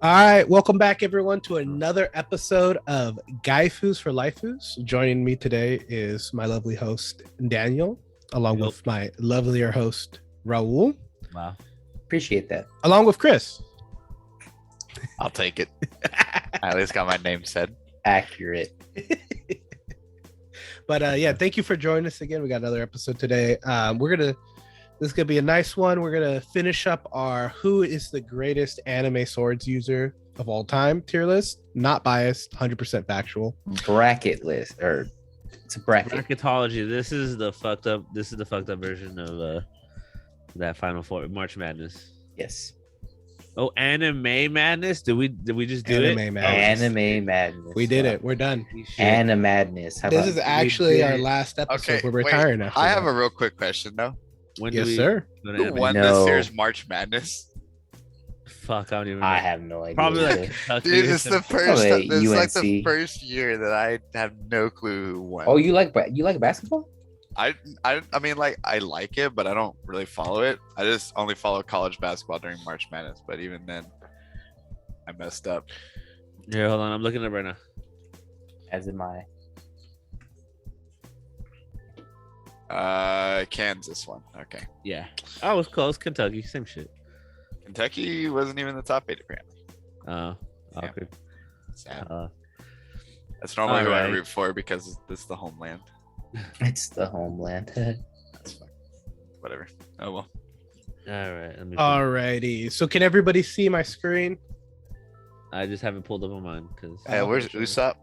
All right, welcome back, everyone, to another episode of Gaifus for Laifus. Joining me today is my lovely host, Daniel, along with my lovelier host, Raul. Wow. Appreciate that. Along with Chris. I'll take it. I at least got my name said. Accurate. But yeah, thank you for joining us again. We got another episode today. This is gonna be a nice one. We're gonna finish up our who is the greatest anime swords user of all time tier list. Not biased, 100% factual. Bracket list, or it's a bracket. Bracketology. This is the fucked up version of that Final Four March Madness. Yes. Oh, Anime Madness. Did we just do Anime it? Madness. Anime Madness. We did it. We're done. Anime Madness. How This about is actually our last episode. Okay, We're retiring wait, after I that. have a real quick question though. When Yes, do we sir. go to Who anime? won No. this year's March Madness? Fuck, I don't even know. I have no idea. Probably like Kentucky Dude, or it's the something. first. Probably This is like the UNC. first year that I have no clue who won. Oh, you like basketball? I mean, like I like it, but I don't really follow it. I just only follow college basketball during March Madness. But even then, I messed up. Here, hold on. I'm looking up right now. As in my Kansas one. Okay, Yeah. Oh, it was close. Kentucky. Same shit. Kentucky wasn't even the top 8 apparently. Oh, Yeah. awkward. Sad. Uh, That's normally who I alright. root for because this is the homeland. it's the homeland. That's fine. Whatever. Oh well. all right. Let me. Alrighty. So can everybody see my screen? I just haven't pulled up on mine because Hey, where's sure. Usopp?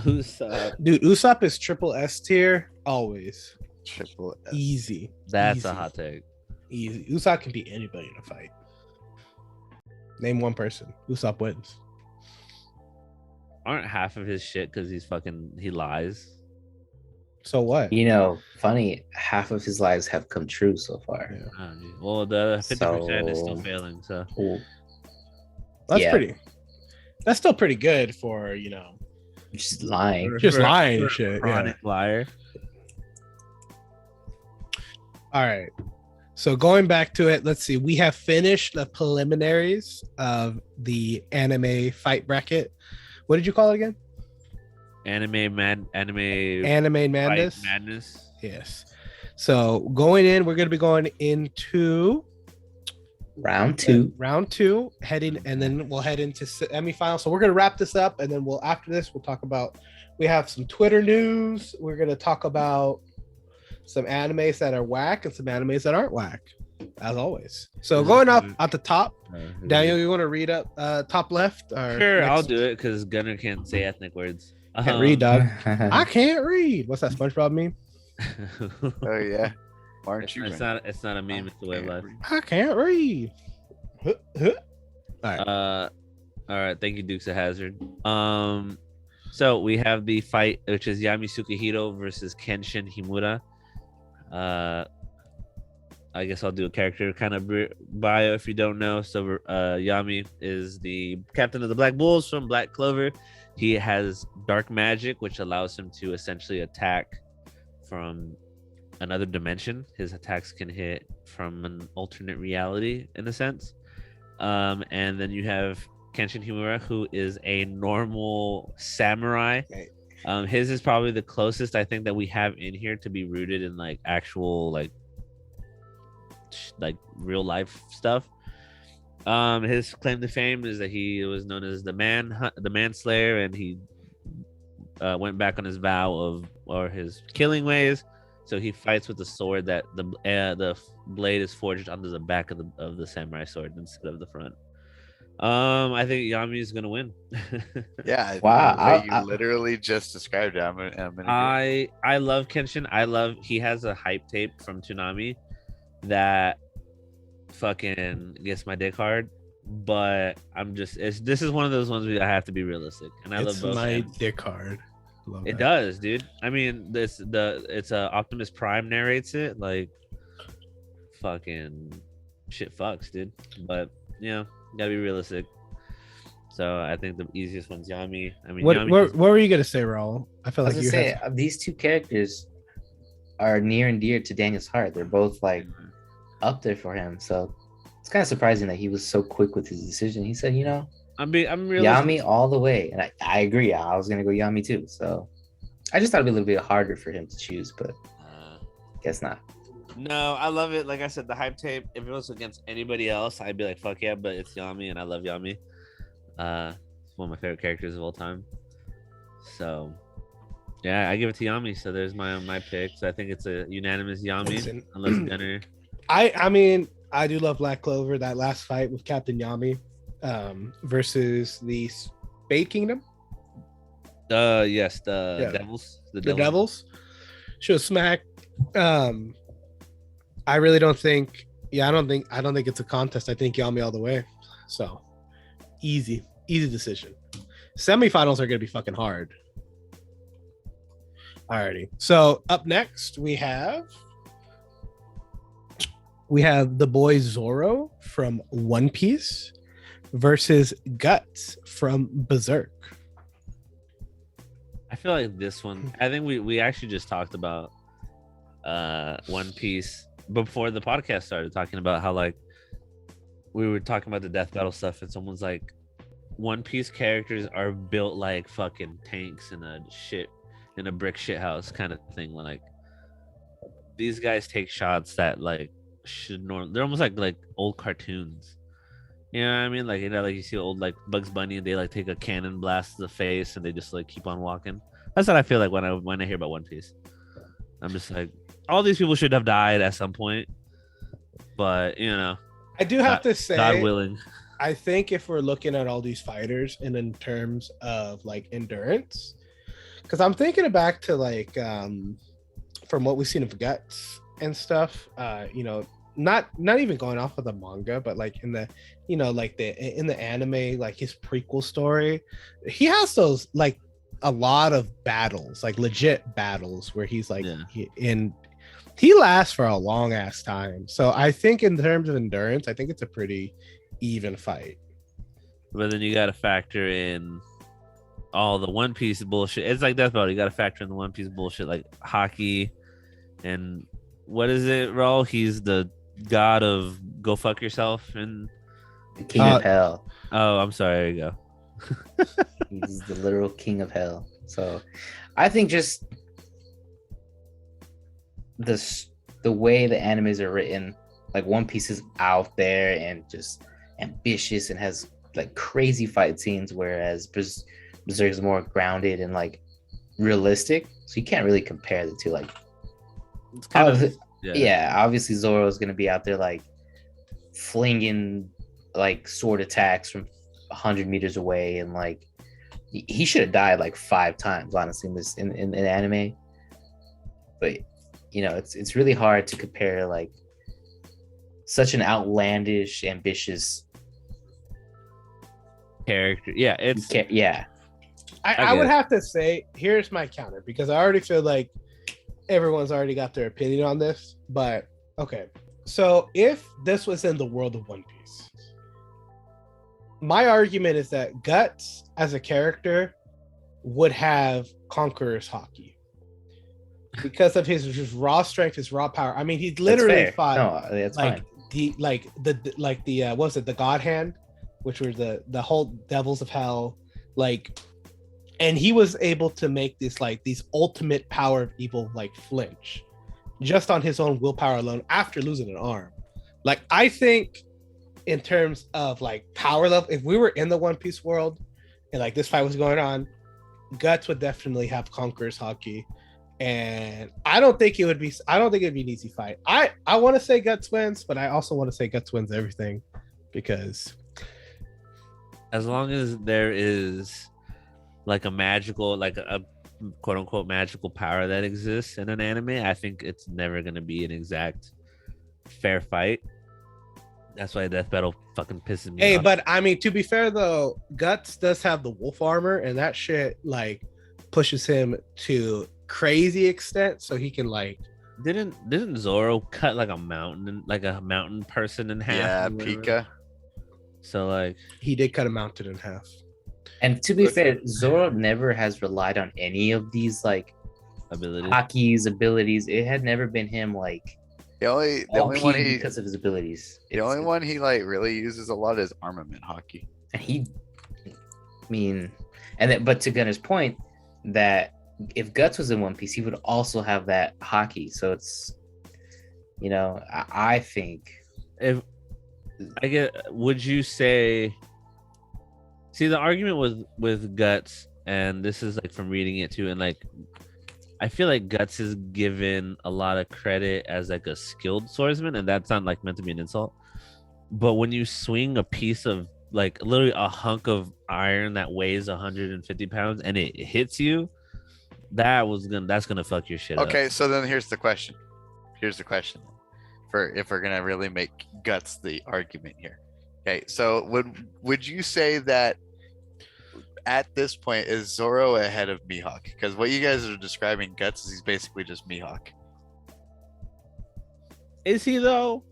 who's Dude, Usopp is triple S tier. Always. Triple S. Easy. that's Easy. a hot take. Easy. Usopp can beat anybody in a fight. Name one person. Usopp wins. Aren't half of his shit because he lies. So what? You know, funny. Half of his lives have come true so far. Yeah. Well, the other 50% is still So- failing. So Ooh, That's Yeah. pretty. That's still pretty good for, just lying. just For- lying for and shit. Yeah. chronic liar. All right. So going back to it, let's see. We have finished the preliminaries of the anime fight bracket. What did you call it again? Anime Anime Madness. Fight madness. Yes. So going in, we're going to be going into Round two. round two, and then we'll head into semifinals. So we're going to wrap this up, and then after this we'll talk about. We have some Twitter news. We're going to talk about some animes that are whack and some animes that aren't whack, as always. So going up at the top, Daniel, you want to read up top left? Or Sure, I'll next? do it because Gunner can't say ethnic words. Can't read, dog. I I can't read. What's that SpongeBob meme? Oh yeah. Aren't you? it's not a meme. It's the way of life. I can't read. Huh, huh. All right. All right. Thank you, Dukes of Hazard. So we have the fight, which is Yami Sukehiro versus Kenshin Himura. I guess I'll do a character kind of bio if you don't know. So Yami is the captain of the Black Bulls from Black Clover. He has dark magic, which allows him to essentially attack from another dimension. His attacks can hit from an alternate reality, in a sense. And then you have Kenshin Himura, who is a normal samurai. Right. His is probably the closest I think that we have in here to be rooted in like actual like real life stuff. His claim to fame is that he was known as the manslayer, and he went back on his vow or his killing ways. So he fights with the sword that the blade is forged onto the back of the samurai sword instead of the front. I think Yami is gonna win. Yeah. Wow, You I- literally just described it. I'm gonna I love Kenshin. He has a hype tape from Toonami that fucking gets my dick hard, but this is one of those ones where I have to be realistic, and I It's love both. my ends. dick hard. Love It that. does, dude. I mean, it's Optimus Prime narrates it, like fucking shit fucks, dude. But gotta be realistic. So I think the easiest one's Yami. I mean, What Yami were you gonna say, Raul? I feel was like gonna you say had... these two characters are near and dear to Daniel's heart. They're both like up there for him. So It's kind of surprising that he was so quick with his decision. He said, I'm realistic. Yami all the way. And I agree. I was going to go Yami too. So I just thought it'd be a little bit harder for him to choose, but guess not. No, I love it. Like I said, the hype tape, if it was against anybody else, I'd be like, fuck yeah, but it's Yami, and I love Yami. It's one of my favorite characters of all time. So, yeah, I give it to Yami. So there's my pick. So I think it's a unanimous Yami, Listen. unless Gunner. I mean, I do love Black Clover. That last fight with Captain Yami versus the Spade Kingdom. Yes, the Devils. The Devils. She was smacked. I really don't think. Yeah, I don't think it's a contest. I think Yami all the way. So easy decision. Semifinals are gonna be fucking hard. Alrighty. So up next we have the boy Zoro from One Piece versus Guts from Berserk. I feel like this one. I think we actually just talked about One Piece before the podcast started, talking about how like we were talking about the death battle stuff, and someone's like, One Piece characters are built like fucking tanks in a brick shit house kind of thing. Like these guys take shots that like they're almost like old cartoons. You know what I mean? Like, like you see old like Bugs Bunny and they like take a cannon blast to the face and they just like keep on walking. That's what I feel like when I hear about One Piece. I'm just like, all these people should have died at some point, but I do have to say, God willing. I think if we're looking at all these fighters and in terms of like endurance, because I'm thinking back to like from what we've seen of Guts and stuff, not even going off of the manga, but like in the in the anime, like his prequel story, he has those like a lot of battles, like legit battles where he's like he lasts for a long ass time. So I think in terms of endurance, I think it's a pretty even fight. But then you got to factor in all the One Piece bullshit. It's like Death Battle. You got to factor in the One Piece bullshit, like hockey and what is it, Ro? He's the god of go fuck yourself and the king of hell. Oh, I'm sorry. There you go. He's the literal king of hell. So I think just the way the animes are written, like One Piece is out there and just ambitious and has like crazy fight scenes, whereas Berserk is more grounded and like realistic. So you can't really compare the two. Like, it's kind of obviously Zoro is going to be out there like flinging like sword attacks from 100 meters away, and like he should have died like 5 times, honestly, in anime. But it's really hard to compare like such an outlandish, ambitious character. I would have to say, here's my counter, because I already feel like everyone's already got their opinion on this. But okay, so if this was in the world of One Piece, my argument is that Guts as a character would have Conqueror's Haki because of his raw strength, his raw power. I mean, he literally fought that's like fine. the what was it, the God Hand, which were the whole devils of hell, like, and he was able to make these ultimate power of evil like flinch just on his own willpower alone after losing an arm. Like, I think in terms of like power level, if we were in the One Piece world and like this fight was going on, Guts would definitely have Conqueror's Haki. And I don't think it'd be an easy fight. I want to say Guts wins, but I also want to say Guts wins everything, because as long as there is like a magical, like a quote unquote magical power that exists in an anime, I think it's never going to be an exact fair fight. That's why Death Battle fucking pisses me off. But I mean, to be fair though, Guts does have the wolf armor, and that shit like pushes him to crazy extent, so he can like. Didn't Zoro cut like a mountain person in half? Yeah, Pika. So like he did cut a mountain in half. And to be fair, Zoro never has relied on any of these like abilities. Haki's abilities. It had never been him like The only one he because of his abilities. the only one he like really uses a lot is armament hockey. And but to Gunner's point, that if Guts was in One Piece, he would also have that hockey. So it's, I think If I get, would you say? See, the argument with Guts, and this is like from reading it too, and like I feel like Guts is given a lot of credit as like a skilled swordsman, and that's not like meant to be an insult. But when you swing a piece of like literally a hunk of iron that weighs 150 pounds and it hits you, that's gonna fuck your shit up. Okay, so then here's the question. For if we're gonna really make Guts the argument here. Okay, so would you say that at this point is Zoro ahead of Mihawk? Because what you guys are describing Guts is he's basically just Mihawk. Is he though?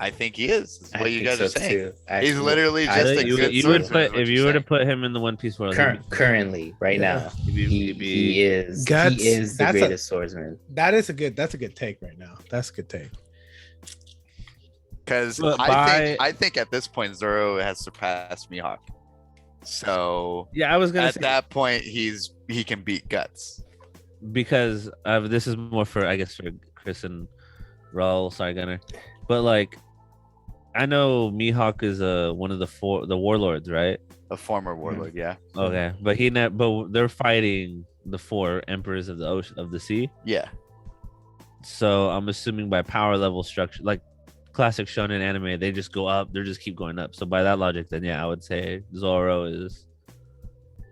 I think he is. What you guys are saying. Too. He's literally just a good you would swordsman, put if you were to put him in the One Piece world. Currently, right now, he is Guts, he is the greatest swordsman. That's a good take right now. That's a good take. Because I think at this point Zoro has surpassed Mihawk. So yeah, I was gonna say that point he can beat Guts. Because this is more for I guess for Chris and Raul. Sorry, Gunner, but like I know Mihawk is one of the warlords, right? A former warlord, yeah. Okay, but they're fighting the 4 emperors of the ocean of the sea. Yeah. So I'm assuming by power level structure, like classic shonen anime, they just go up. They just keep going up. So by that logic, then yeah, I would say Zoro is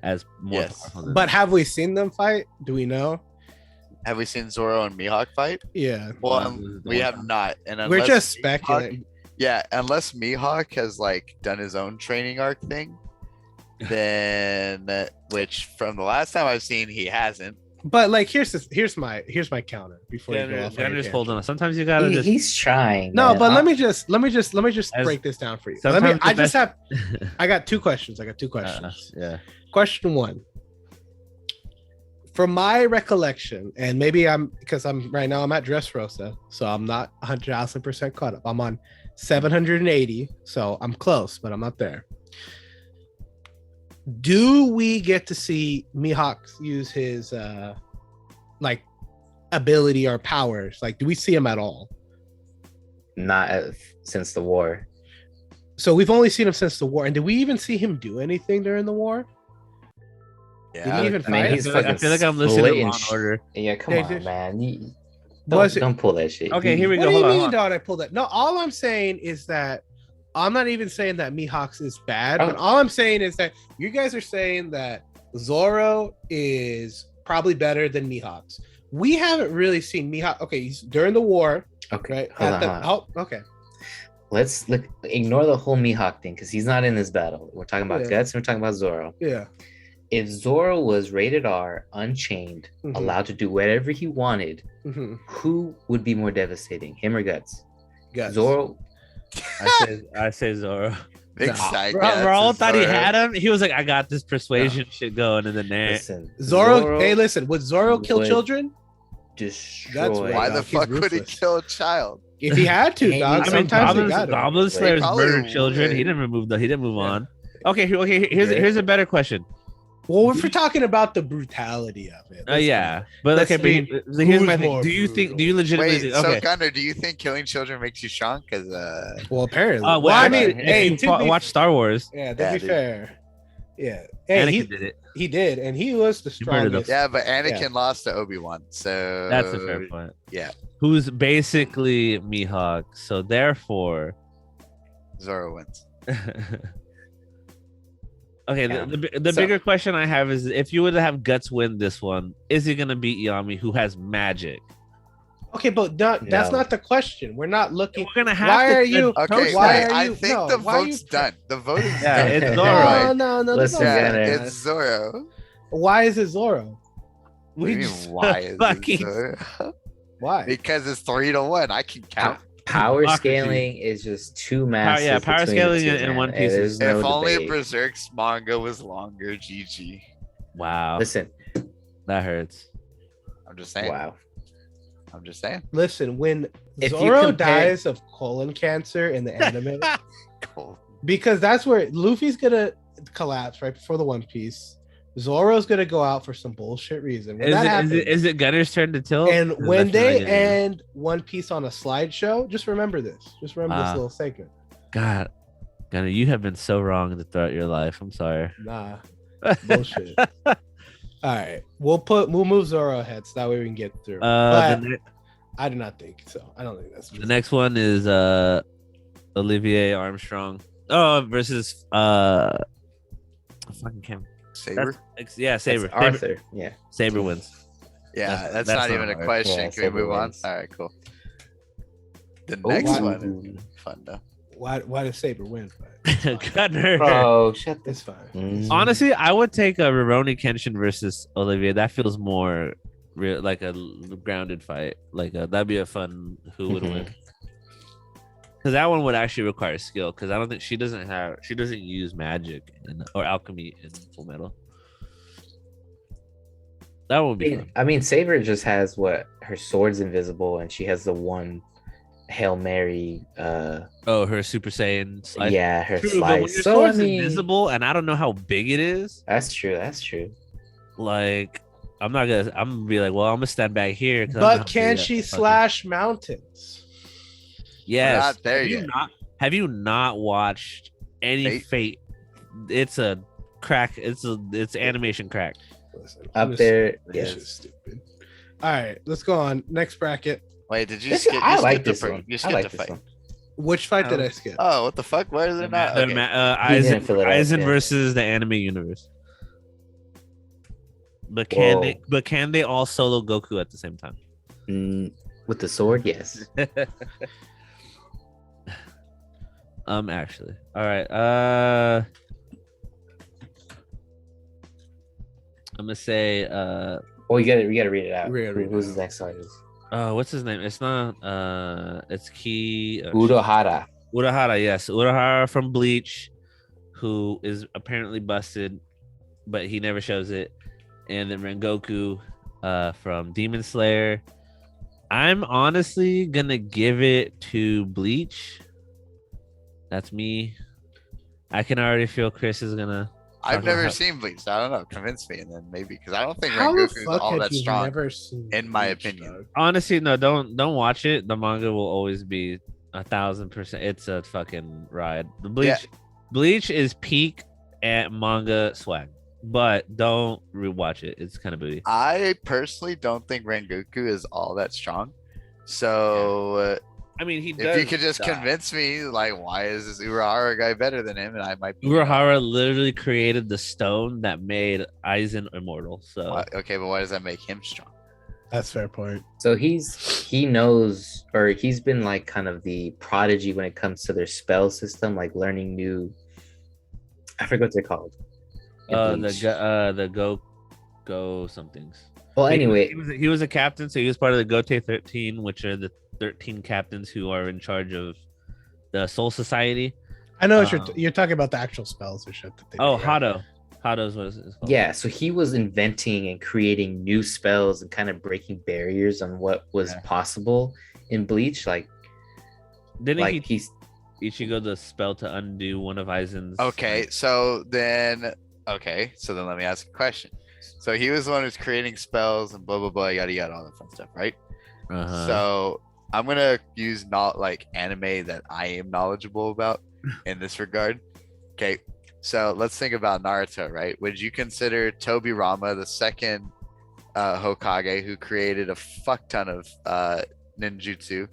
as more powerful than But have we seen them fight? Do we know? Have we seen Zoro and Mihawk fight? Yeah. Well, we have not. And We're just Mihawk, speculating. yeah, unless Mihawk has like done his own training arc thing, then which from the last time I've seen he hasn't. But like here's my counter before you go off. Just hold on. Sometimes you gotta He's trying. No, man. but let me just break this down for you. I got 2 questions. yeah. Question 1. From my recollection, and maybe because I'm right now I'm at Dressrosa, so I'm not 100% caught up. I'm on 780, so I'm close, but I'm not there. Do we get to see Mihawk use his like ability or powers? Like, do we see him at all? Not since the war. So we've only seen him since the war, and did we even see him do anything during the war? Yeah. Did he even fight? I feel like I'm listening to Law and Order. Yeah, come on, man. Was Don't pull that shit. Okay, here we What go. do you Hold on, mean, hold on. don't I pull that? No, all I'm saying is that I'm not even saying that Mihawk is bad, but all I'm saying is that you guys are saying that Zoro is probably better than Mihawk's. We haven't really seen Mihawk. Okay, he's during the war. Okay, Right? hold on. Okay. Let's ignore the whole Mihawk thing because he's not in this battle. We're talking about Guts and we're talking about Zoro. Yeah. If Zoro was rated R, unchained, allowed to do whatever he wanted, who would be more devastating, him or Guts? Guts. Zoro. I say Zoro. Raul thought he had him. He was like, I got this persuasion shit going, and then Listen, Zoro. Hey, listen. Would Zoro kill children? Destroy. Why the fuck would he kill a child? If he had to, dog. Sometimes he got Goblin Slayers Probably murdered children. would. He didn't move on. Okay. Here's a better question. Well, if we're talking about the brutality of it, Yeah, but let's okay. see But here's my who's thing. more Do you brutal. legitimately? Wait, Okay. so Gunner, do you think killing children makes you strong? Because well, apparently. Well, I I mean, mean, hey, if you watch Star Wars, yeah, to Yeah, be dude. fair, yeah, hey, Anakin did it. he did, and he was the He murdered strongest. yeah, but Anakin lost to Obi-Wan, so That's a fair point. Yeah, Who's basically Mihawk, so therefore. Zoro wins. Okay, Yeah. the bigger question I have is if you were to have Guts win this one, is he gonna beat Yami, who has magic? Okay, but that's No. not the question. We're not looking. We're gonna have. Why to are you? Okay, Why wait, are I you? think no, the why are vote's you- done. The vote is Yeah, done. it's Zoro. No, no, no. Listen, no. Yeah, Gunner. it's Zoro. Why is it Zoro? What do you mean, why is fucking- it Zoro? Why? Because it's 3-1. I can count. Power Democracy. scaling is just too massive. power between scaling the two, in man. One Piece is- There's no If only debate. Berserk's manga was longer, GG. Wow, Listen, that hurts. I'm just saying. wow. I'm just saying. Listen, when If you Zoro compare- dies of colon cancer in the anime, Cool. because that's where Luffy's gonna collapse right before the One Piece. Zoro's gonna go out for some bullshit reason. When Is that it, happens, is it Gunner's turn to tilt? and 'Cause I when feel they like it is. end One Piece on a slideshow, just remember this. Just remember this Ah. little segment. God, Gunner, you have been so wrong throughout your life. I'm sorry. Nah, bullshit. All right, we'll move Zoro ahead so that way we can get through. But I do not think so. I don't think that's true. The next one is Olivier Armstrong. Oh, versus fucking Cam. Saber. Yeah, Saber. That's Arthur. Yeah. Saber wins. Yeah, that's that's not not even a hard. question. Yeah, Can we Saber move on? wins. All right, cool. The Ooh. next one is fun though. Why does Saber win? But it's fine. Gunner. Bro, shut It's this. fine. Honestly, I would take a Rurouni Kenshin versus Olivier. That feels more real, like a grounded fight. That'd be a fun who would win. Because that one would actually require skill. Because I don't think she doesn't use magic or alchemy in Full Metal. That one would be fun. I mean, Saber just has her sword's invisible, and she has the one Hail Mary. Oh, her Super Saiyan slice. Yeah, her True, but when slice. your So I sword's mean, invisible, and I don't know how big it is. that's true. That's true. Like, I'm gonna be like, well, I'm gonna stand back here. 'cause I don't know But how can big she that fucking- slash mountains? Yes. not there have yet. Have you not watched any Fate? It's a crack. It's animation crack. Listen, Up this- there, this is yes. stupid. All right, let's go on. Next bracket. Wait, did you This- skip? You I like skipped this the one. You I skipped like the this fight. one. Which fight did I skip? Oh, what the fuck? Why is it not? Okay. He Aizen, didn't fill it out, Aizen yeah. versus the anime universe. But Whoa. can they all solo Goku at the same time? With the sword, yes. Actually. All right. I'm gonna say Oh, you gotta read it out. We gotta read it Who's out. the next artist? what's his name? It's not it's Ki Urahara. Urahara, yes. Urahara from Bleach, who is apparently busted, but he never shows it. And then Rengoku from Demon Slayer. I'm honestly gonna give it to Bleach. That's me. I can already feel Chris is gonna. I've talk never about- seen Bleach. So I don't know. Convince me, and then maybe because I don't think How the Rengoku is fuck all have that you strong. never seen in my Bleach, opinion. dog? Honestly, no, don't watch it. The manga will always be 1,000%. It's a fucking ride. The Bleach is peak at manga swag, but don't rewatch it. It's kind of booty. I personally don't think Rengoku is all that strong. So I mean, he if you could just convince me, like, why is this Urahara guy better than him? And I might be Urahara literally created the stone that made Aizen immortal. So Okay, but why does that make him strong? That's a fair point. So he knows, or he's been like kind of the prodigy when it comes to their spell system, like learning new. I forget what they're called. in Bleach. the go somethings. Well, anyway, he was a captain, so he was part of the Gote 13, which are the 13 captains who are in charge of the Soul Society. I know what you're talking about the actual spells or shit that they Oh, do, right? Hado. Hado's what it's called. yeah. So he was inventing and creating new spells and kind of breaking barriers on what was possible in Bleach. Like Didn't he he's Ichigo the spell to undo one of Aizen's? Okay, so then let me ask a question. So he was the one who's creating spells and blah blah blah, yada yada, all that fun stuff, right? Uh-huh. So I'm gonna use not like anime that I am knowledgeable about in this regard. Okay, so let's think about Naruto, right? Would you consider Tobirama the second Hokage who created a fuck ton of ninjutsu?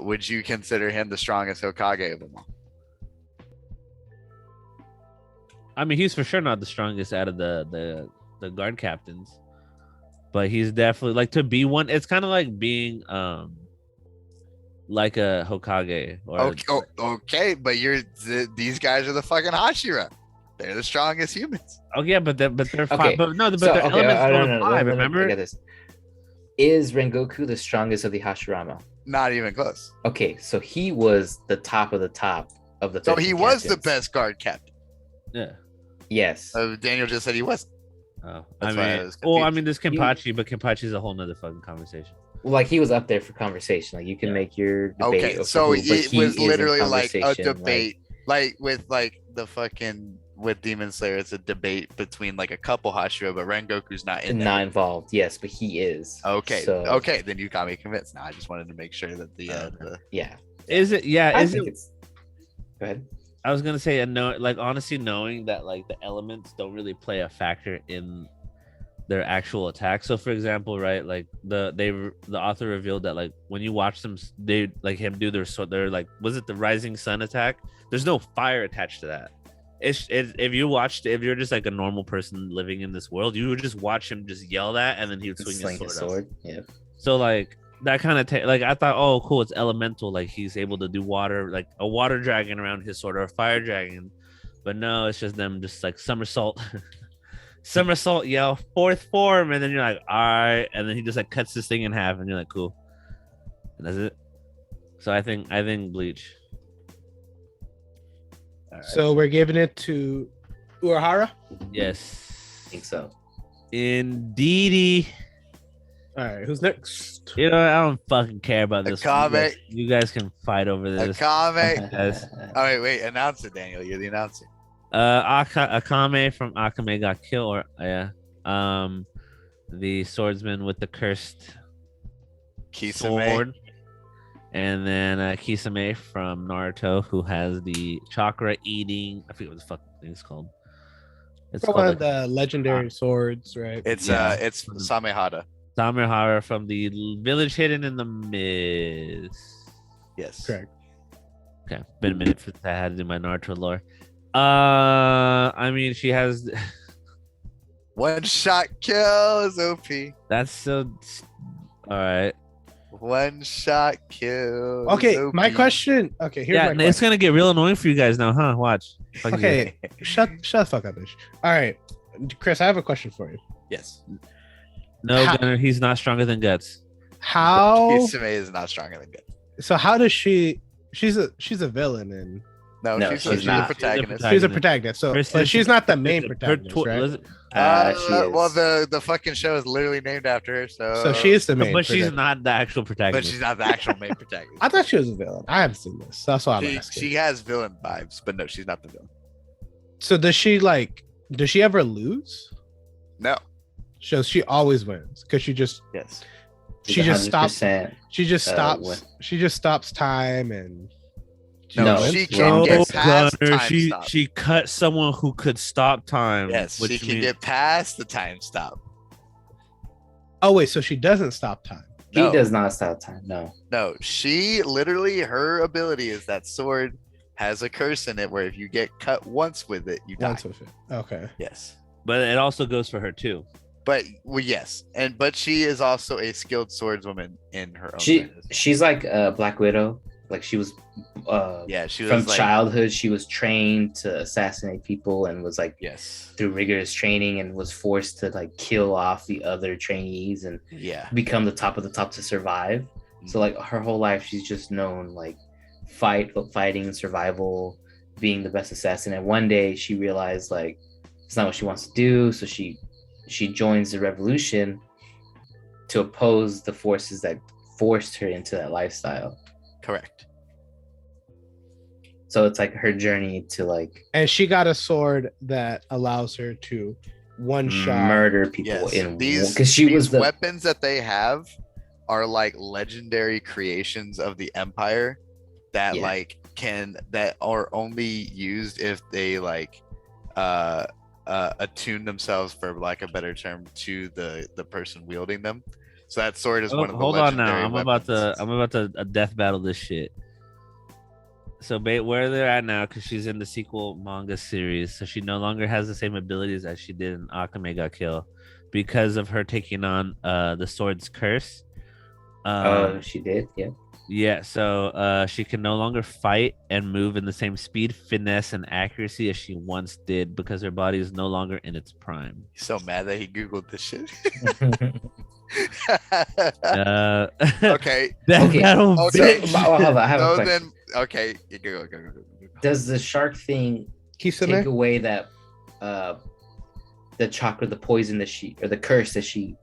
Would you consider him the strongest Hokage of them all? I mean, he's for sure not the strongest out of the guard captains, but he's definitely like to be one. It's kind of like being like a Hokage. Or Okay, but these guys are the fucking Hashira. They're the strongest humans. oh yeah, but they're Okay, five. But no, but so, their okay, elements no, go no, in no, five. no, no, Remember? I got this. Is Rengoku the strongest of the Hashirama? Not even close. Okay, so he was the top of the top of the. So 13 he was the captains. best guard captain. Yeah. Yes. Daniel just said he wasn't. Oh, That's why I was I confused. mean, there's Kenpachi, but Kenpachi's a whole nother fucking conversation. Like he was up there for conversation. Like you can make your debate. Okay, of so who, but it he was is in literally like a conversation, debate, like with like the fucking with Demon Slayer. It's a debate between like a couple Hashira, but Rengoku's not in there. not involved. Yes, but he is. Okay, So, okay, then you got me convinced. Now I just wanted to make sure that the Yeah. Is it? Yeah. I Is think it? it's. Go ahead. I was gonna say, like honestly, knowing that like the elements don't really play a factor in their actual attack. So, for example, right, like the author revealed that like when you watch them, they like him do their like, was it the Rising Sun attack? There's no fire attached to that. If you're just like a normal person living in this world, you would just watch him just yell that, and then he would swing his sword. Yeah. So like that kind of like I thought, oh cool, it's elemental, like he's able to do water, like a water dragon around his sword or a fire dragon, but no, it's just them just like somersault, somersault, yell fourth form, and then you're like, all right, and then he just like cuts this thing in half, and you're like, cool, and that's it. So I think Bleach. Right. So we're giving it to Urahara. Yes, I think so. Indeedy. All right, who's next? You know, I don't fucking care about this. Akame. You guys can fight over this. Akame. Yes. Oh wait, announce it, Daniel. You're the announcer. Akame from Akame got killed, or yeah. The swordsman with the cursed Kisame. sword. And then Kisame from Naruto, who has the chakra eating. I forget what the fuck thing's called. It's one called of the legendary swords, right? It's it's Samehada. Samehara from the village hidden in the mist. Yes. Correct. Okay, been a minute since I had to do my Naruto lore. I mean, she has One shot kills OP. that's so. All right. One shot kills. Okay, OP. my question. Okay, here's Yeah, my it's question. gonna get real annoying for you guys now, huh? Watch. Fuck you Okay, shut the fuck up, bitch. All right, Chris, I have a question for you. Yes. guys. No, How- Gunner, he's not stronger than Guts. How? Kisame is not stronger than good. So how does she? She's a villain and No, No, she's she's a not. protagonist. she's a protagonist. So, First but is- she's not the main Her protagonist, right? She is. Well, the fucking show is literally named after her, so So she is the main. But she's protagonist. not the actual but protagonist. she's not the actual main protagonist. I thought she was a villain. I haven't seen this. That's why I'm asking. She has villain vibes, but no, she's not the villain. So does she ever lose? No. So she always wins because she just Yes. she just stops. 100%. She just Uh, stops. what- She just stops time and. No, No, she it's can wrong. get past Gunner, time she stop. she cut someone who could stop time. Yes, which she can means- get past the time stop. Oh wait, so she doesn't stop time. He No. does not stop time. No. No, she literally, her ability is that sword has a curse in it where if you get cut once with it, you die. Once with it. Okay. Yes. But it also goes for her too. But well, yes, but she is also a skilled swordswoman in her own. right. She's like Black Widow. Like she was Yeah, she was from like, childhood she was trained to assassinate people and was like yes, through rigorous training and was forced to like kill off the other trainees and yeah, become the top of the top to survive. So like her whole life she's just known like fighting, survival, being the best assassin. And one day she realized like it's not what she wants to do, so she joins the revolution to oppose the forces that forced her into that lifestyle. correct. So it's like her journey to like And she got a sword that allows her to one shot. murder people Yes, in these because she was the weapons that they have are like legendary creations of the Empire that Yeah. like that are only used if they like attune themselves, for lack of a better term, to the person wielding them. So that sword is one of the Hold on now. legendary I'm about weapons. to death battle this shit. So where they're at now, because she's in the sequel manga series, so she no longer has the same abilities as she did in Akame got killed because of her taking on the sword's curse. she did, yeah. Yeah, so she can no longer fight and move in the same speed, finesse, and accuracy as she once did because her body is no longer in its prime. He's so mad that he googled this shit. Okay. That, Okay. that'll Okay. bitch. Hold on, I have a So question. then, okay, you go. Does the shark thing take Kisame? away that the chakra, the poison that she or the curse that she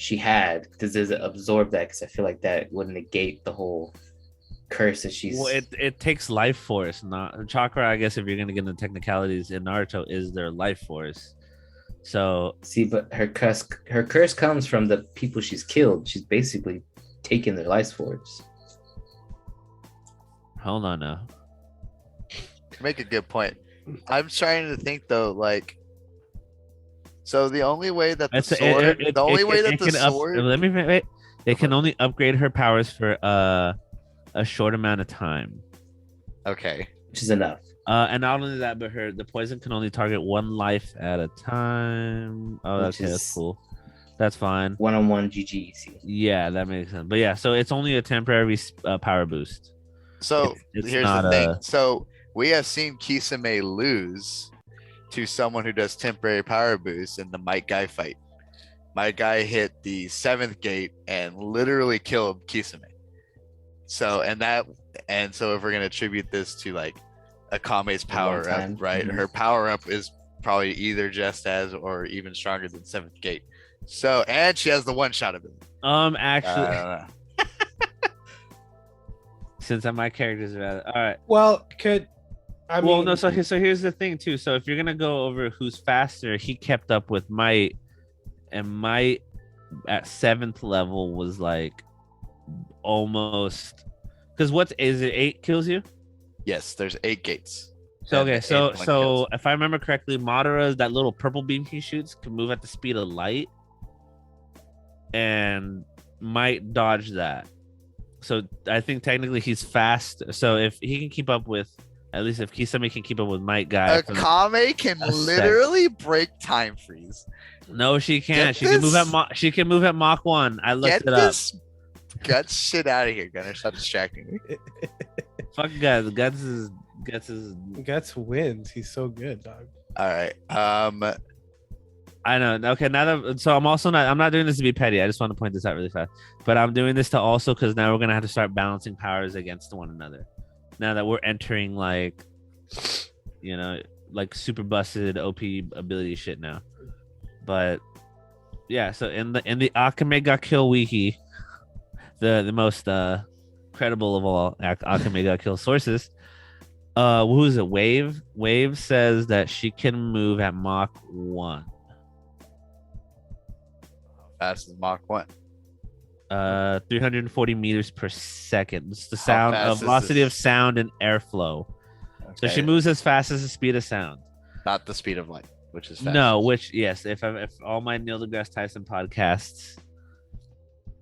she had, does it absorb that? Because I feel like that would negate the whole curse that she's. Well, it takes life force, not chakra. I guess if you're gonna get into technicalities in Naruto, is their life force. So See, but her curse comes from the people she's killed. She's basically taken their life force. hold on now. You make a good point. I'm trying to think though, like, so the only way that the sword, Let me wait. It can only upgrade her powers for a short amount of time. Okay. Which is enough. And not only that, but the poison can only target one life at a time. Oh, that's cool. That's fine. 1-on-1 GG. Yeah, that makes sense. But yeah, so it's only a temporary power boost. So It's here's not the thing. So we have seen Kisame lose to someone who does temporary power boost in the Might Guy fight. Might Guy hit the 7th gate and literally killed Kisame. So so if we're gonna attribute this to like Akame's power up, right? Mm-hmm. Her power up is probably either just as or even stronger than 7th gate. So and she has the one shot ability. Actually, since my characters are all right. Well, no. So here's the thing too. So if you're gonna go over who's faster, he kept up with Might, and Might at 7th level was like almost, because is it 8 kills you? Yes, there's 8 gates. So okay, so if I remember correctly, Madara's that little purple beam he shoots can move at the speed of light, and Might dodge that. So I think technically he's fast. So if he can keep up with, at least if Kisame can keep up with Might Guy, Akame can literally break time freeze. No, she can't. She can move at Mach 1. I looked it up. Get this Guts shit out of here, Gunner. Stop distracting me. Fuck Guts. Guts wins. He's so good, dog. All right. I know. Okay, I'm not doing this to be petty. I just want to point this out really fast. But I'm doing this to also because now we're gonna have to start balancing powers against one another. Now that we're entering like super busted OP ability shit now. But yeah, so in the Akame ga Kill wiki, the most credible of all Akame ga Kill sources, who is it? Wave says that she can move at Mach 1. Fast as Mach 1. 340 meters per second. It's the velocity of sound and airflow. Okay. So she moves as fast as the speed of sound, not the speed of light, which is fast. No, which yes, if all my Neil deGrasse Tyson podcasts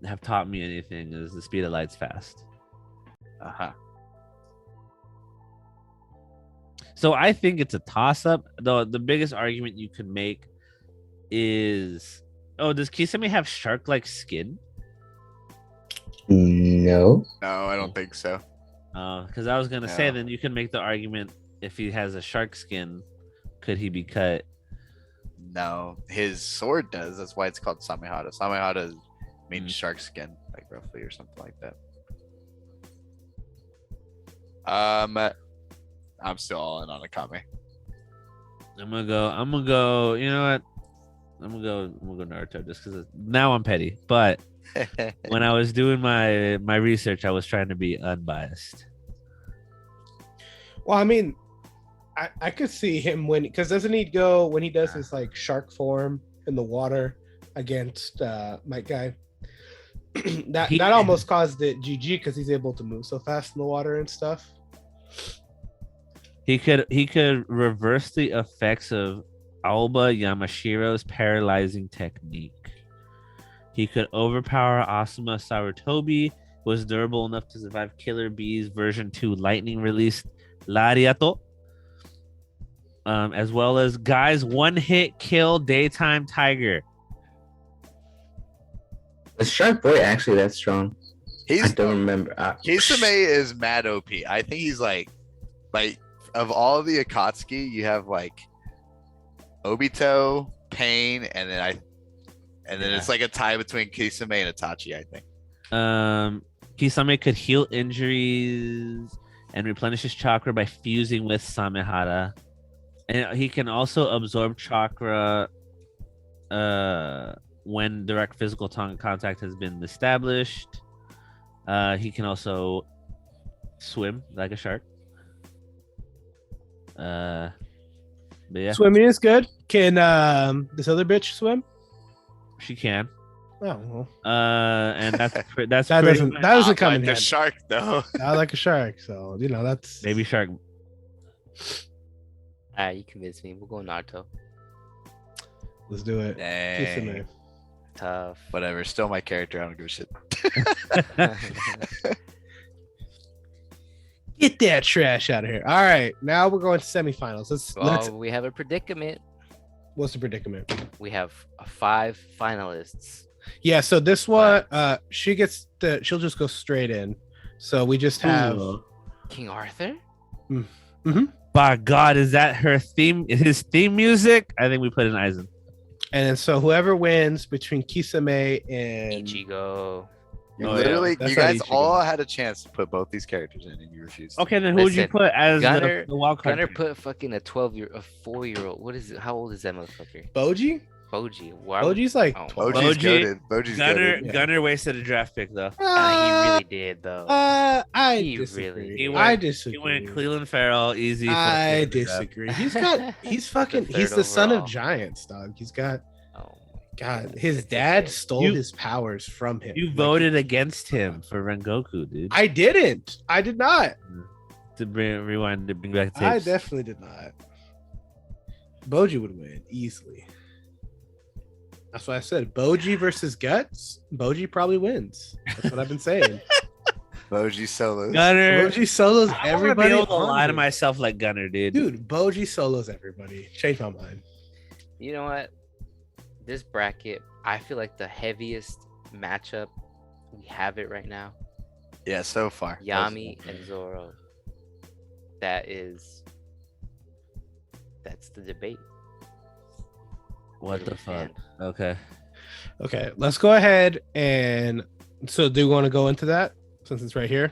have taught me anything, is the speed of light's fast. So I think it's a toss-up. Though the biggest argument you could make is, does Kisame have shark-like skin? No, I don't think so. Because I was gonna say, then you can make the argument, if he has a shark skin, could he be cut? No, his sword does. That's why it's called Samehada. Samehada means shark skin, like roughly, or something like that. I'm still all in on Akame. I'm gonna go. You know what? I'm gonna go Naruto just because now I'm petty. But when I was doing my research, I was trying to be unbiased. Well, I mean, I could see him winning, because doesn't he go when he does his like shark form in the water against Might Guy? that almost caused it GG because he's able to move so fast in the water and stuff. He could reverse the effects of Aoba Yamashiro's paralyzing technique. He could overpower Asuma Sarutobi, was durable enough to survive Killer Bee's version 2 lightning released Lariato, as well as Guy's one-hit kill Daytime Tiger. The Shark Boy actually that strong. I don't remember. Kisame is mad OP. I think he's like of all the Akatsuki, you have like Obito, Pain, and then it's like a tie between Kisame and Itachi, I think. Kisame could heal injuries and replenish his chakra by fusing with Samehada. And he can also absorb chakra when direct physical contact has been established. He can also swim like a shark. But yeah, Swimming is good. Can this other bitch swim? she can. Oh, well, And that's that pretty doesn't much- that doesn't Not come like in the handy. shark though. Not like a shark, so that's baby shark. Alright, you convinced me. We'll go Naruto. Let's do it. Dang. Kisame. Tough. Whatever. Still my character. I don't give a shit. Get that trash out of here. All right, now we're going to semifinals. Let's Well, we have a predicament. what's the predicament? We have 5 finalists. Yeah, so this one, she'll just go straight in. So we just have Ooh. King Arthur? By God, is that her theme? His theme music? I think we put in Aizen. and then so whoever wins between Kisame and Ichigo. You Oh, yeah. literally, That's you not guys Ichigo. all had a chance to put both these characters in, and you refused. Okay, then who would you Listen, put as Gunner- the wild card? Gunner pick? put fucking a 4-year-old. What is it? How old is that motherfucker? Boji. Boji. Why would- Boji's like Oh. 12. Boji's Boji- goated. Boji's Gunner goated. Yeah. Gunner wasted a draft pick though. He really did though. I He disagree. really- He I went- disagree. He went Cleveland Farrell easy. for I the draft. disagree. He's fucking The he's third the son overall. of giants, dog. He's got Oh my God. goodness, His it's dad okay. stole You- his powers from him. You Like, voted against him for Rengoku, dude. I didn't. I did not. To rewind to bring back tapes. I definitely did not. Boji would win easily. That's what I said. Boji versus Guts. Boji probably wins. That's what I've been saying. Boji solos. Gunner. Boji solos I want to be everybody. able to on lie to here. myself like Gunner, dude. Dude, Boji solos everybody. Change my mind. You know what? This bracket, I feel like the heaviest matchup we have it right now. Yeah, so far. Yami and Zoro. That's the debate. What Where do the we fuck? stand? Okay. Okay, let's go ahead and so do you want to go into that since it's right here?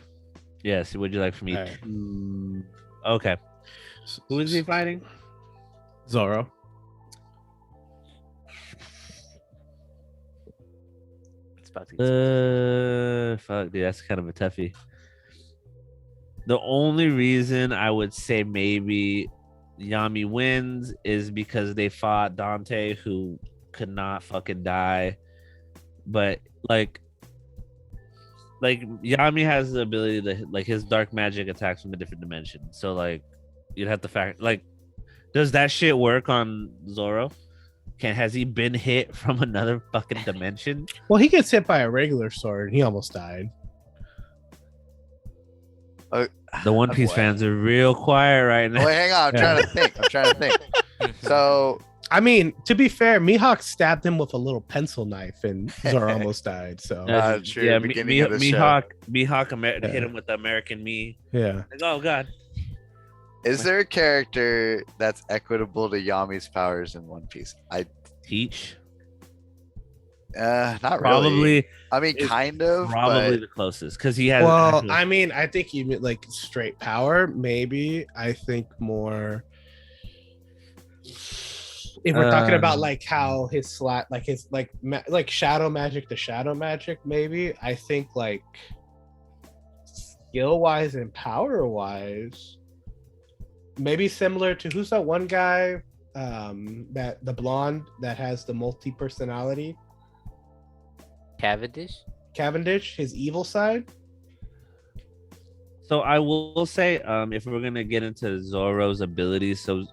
Yes. Would you like for me All right. to? Okay. Who is he fighting? Zoro. It's about to get Fuck, dude, that's kind of a toughie. The only reason I would say maybe Yami wins is because they fought Dante, who could not fucking die. But like Yami has the ability to like his dark magic attacks from a different dimension. So like you'd have to fact like, does that shit work on Zoro? Has he been hit from another fucking dimension? Well, he gets hit by a regular sword and he almost died. The One Piece Boy. fans are real quiet right now. Wait, hang on. I'm trying to think. I'm trying to think. So I mean, to be fair, Mihawk stabbed him with a little pencil knife and Zoro almost died. So True, Yeah, beginning of the show. Mihawk hit him with the American me. yeah. Like, oh god. is there a character that's equitable to Yami's powers in One Piece? Teach. Not really. Probably I mean, is kind of. probably but the closest because he has. Well, actual- I mean, I think you mean like straight power, maybe. I think more if we're talking about like how his slot, like his like shadow magic to shadow magic, maybe. I think like skill wise and power wise, maybe similar to who's that one guy, that the blonde that has the multi personality, Cavendish, his evil side. So I will say, if we're gonna get into Zoro's abilities, so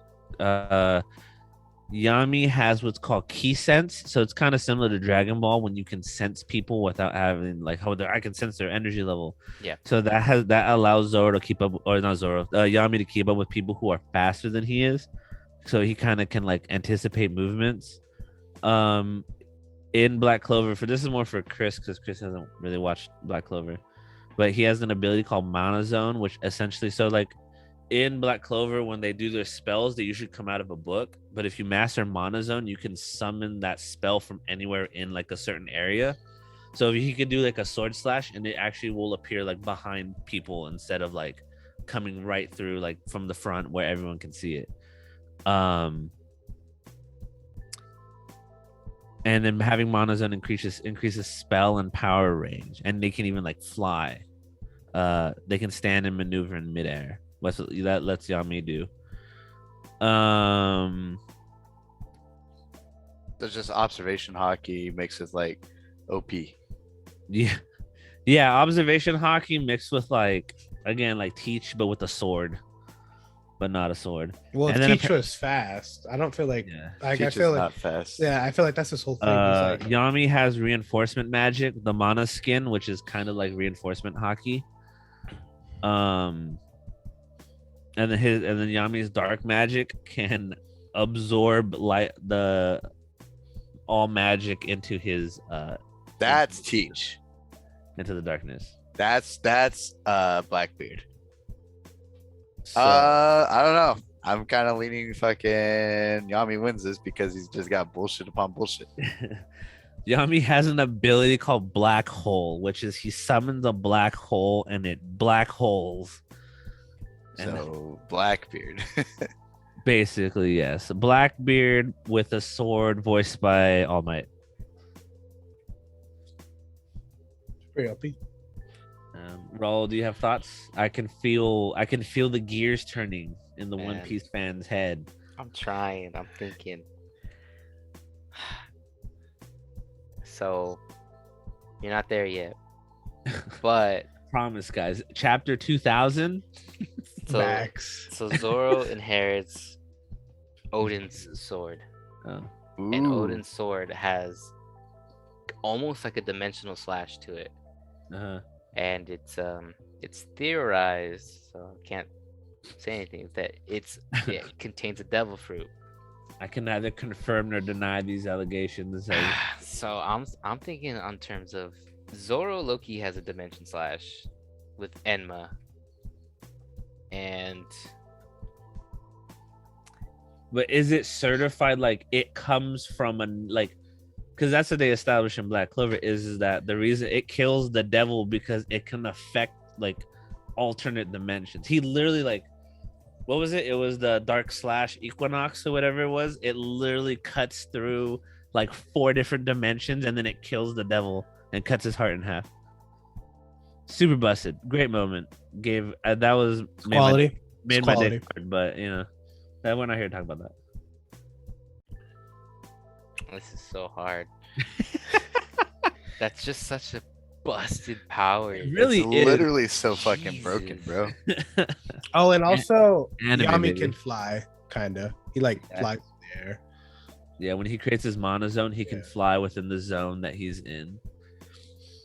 Yami has what's called key sense. So it's kind of similar to Dragon Ball when you can sense people without having like how I can sense their energy level. Yeah. So that allows Zoro to keep up, or not Zoro, Yami to keep up with people who are faster than he is. So he kind of can like anticipate movements. In Black Clover, this is more for Chris because Chris hasn't really watched Black Clover, but he has an ability called Mana Zone, which essentially, so like in Black Clover, when they do their spells, they usually come out of a book. But if you master Mana Zone, you can summon that spell from anywhere in like a certain area. So if he could do like a sword slash, and it actually will appear like behind people instead of like coming right through like from the front where everyone can see it. And then having monozone increases spell and power range, and they can even like fly. They can stand and maneuver in midair. That lets Yami do. There's just observation hockey mixed with like OP. Yeah, observation hockey mixed with like teach, but with a sword, but not a sword. Well, And then Teach was fast. I don't feel like I Teach feel is like not fast. yeah, I feel like that's his whole thing. He's like, Yami has reinforcement magic, the mana skin, which is kind of like reinforcement hockey. And then Yami's dark magic can absorb all magic into his That's Teach. into the darkness. That's Blackbeard. So, I don't know. I'm kind of leaning fucking Yami wins this because he's just got bullshit upon bullshit. Yami has an ability called Black Hole, which is he summons a black hole and it black holes. So Blackbeard. Basically, yes. Blackbeard with a sword voiced by All Might. pretty OP. Raul, do you have thoughts? I can feel the gears turning in the Man. One Piece fan's head. I'm trying. I'm thinking. So, you're not there yet, but Promise, guys. Chapter 2000. so Max. so Zoro inherits Odin's sword, Oh. and Ooh. Odin's sword has almost like a dimensional slash to it, Uh-huh. and it's theorized, so I can't say anything, that it contains a devil fruit. I can neither confirm nor deny these allegations. So I'm thinking on terms of Zoro Loki has a dimension slash with Enma, and But is it certified like it comes from because that's what they established in Black Clover is that the reason it kills the devil because it can affect like alternate dimensions. He literally what was it? It was the dark slash equinox or whatever it was. It literally cuts through like 4 different dimensions and then it kills the devil and cuts his heart in half. Super busted. Great moment. That was Quality. made It's my quality. day hard, but that we're not here to talk about that. this is so hard. That's just such a busted power. It really It's is. literally so fucking broken, bro. Oh, and also Anime, Yami baby. can fly, kinda. He Yeah. flies in the air. Yeah, when he creates his mana zone, he can Yeah. fly within the zone that he's in,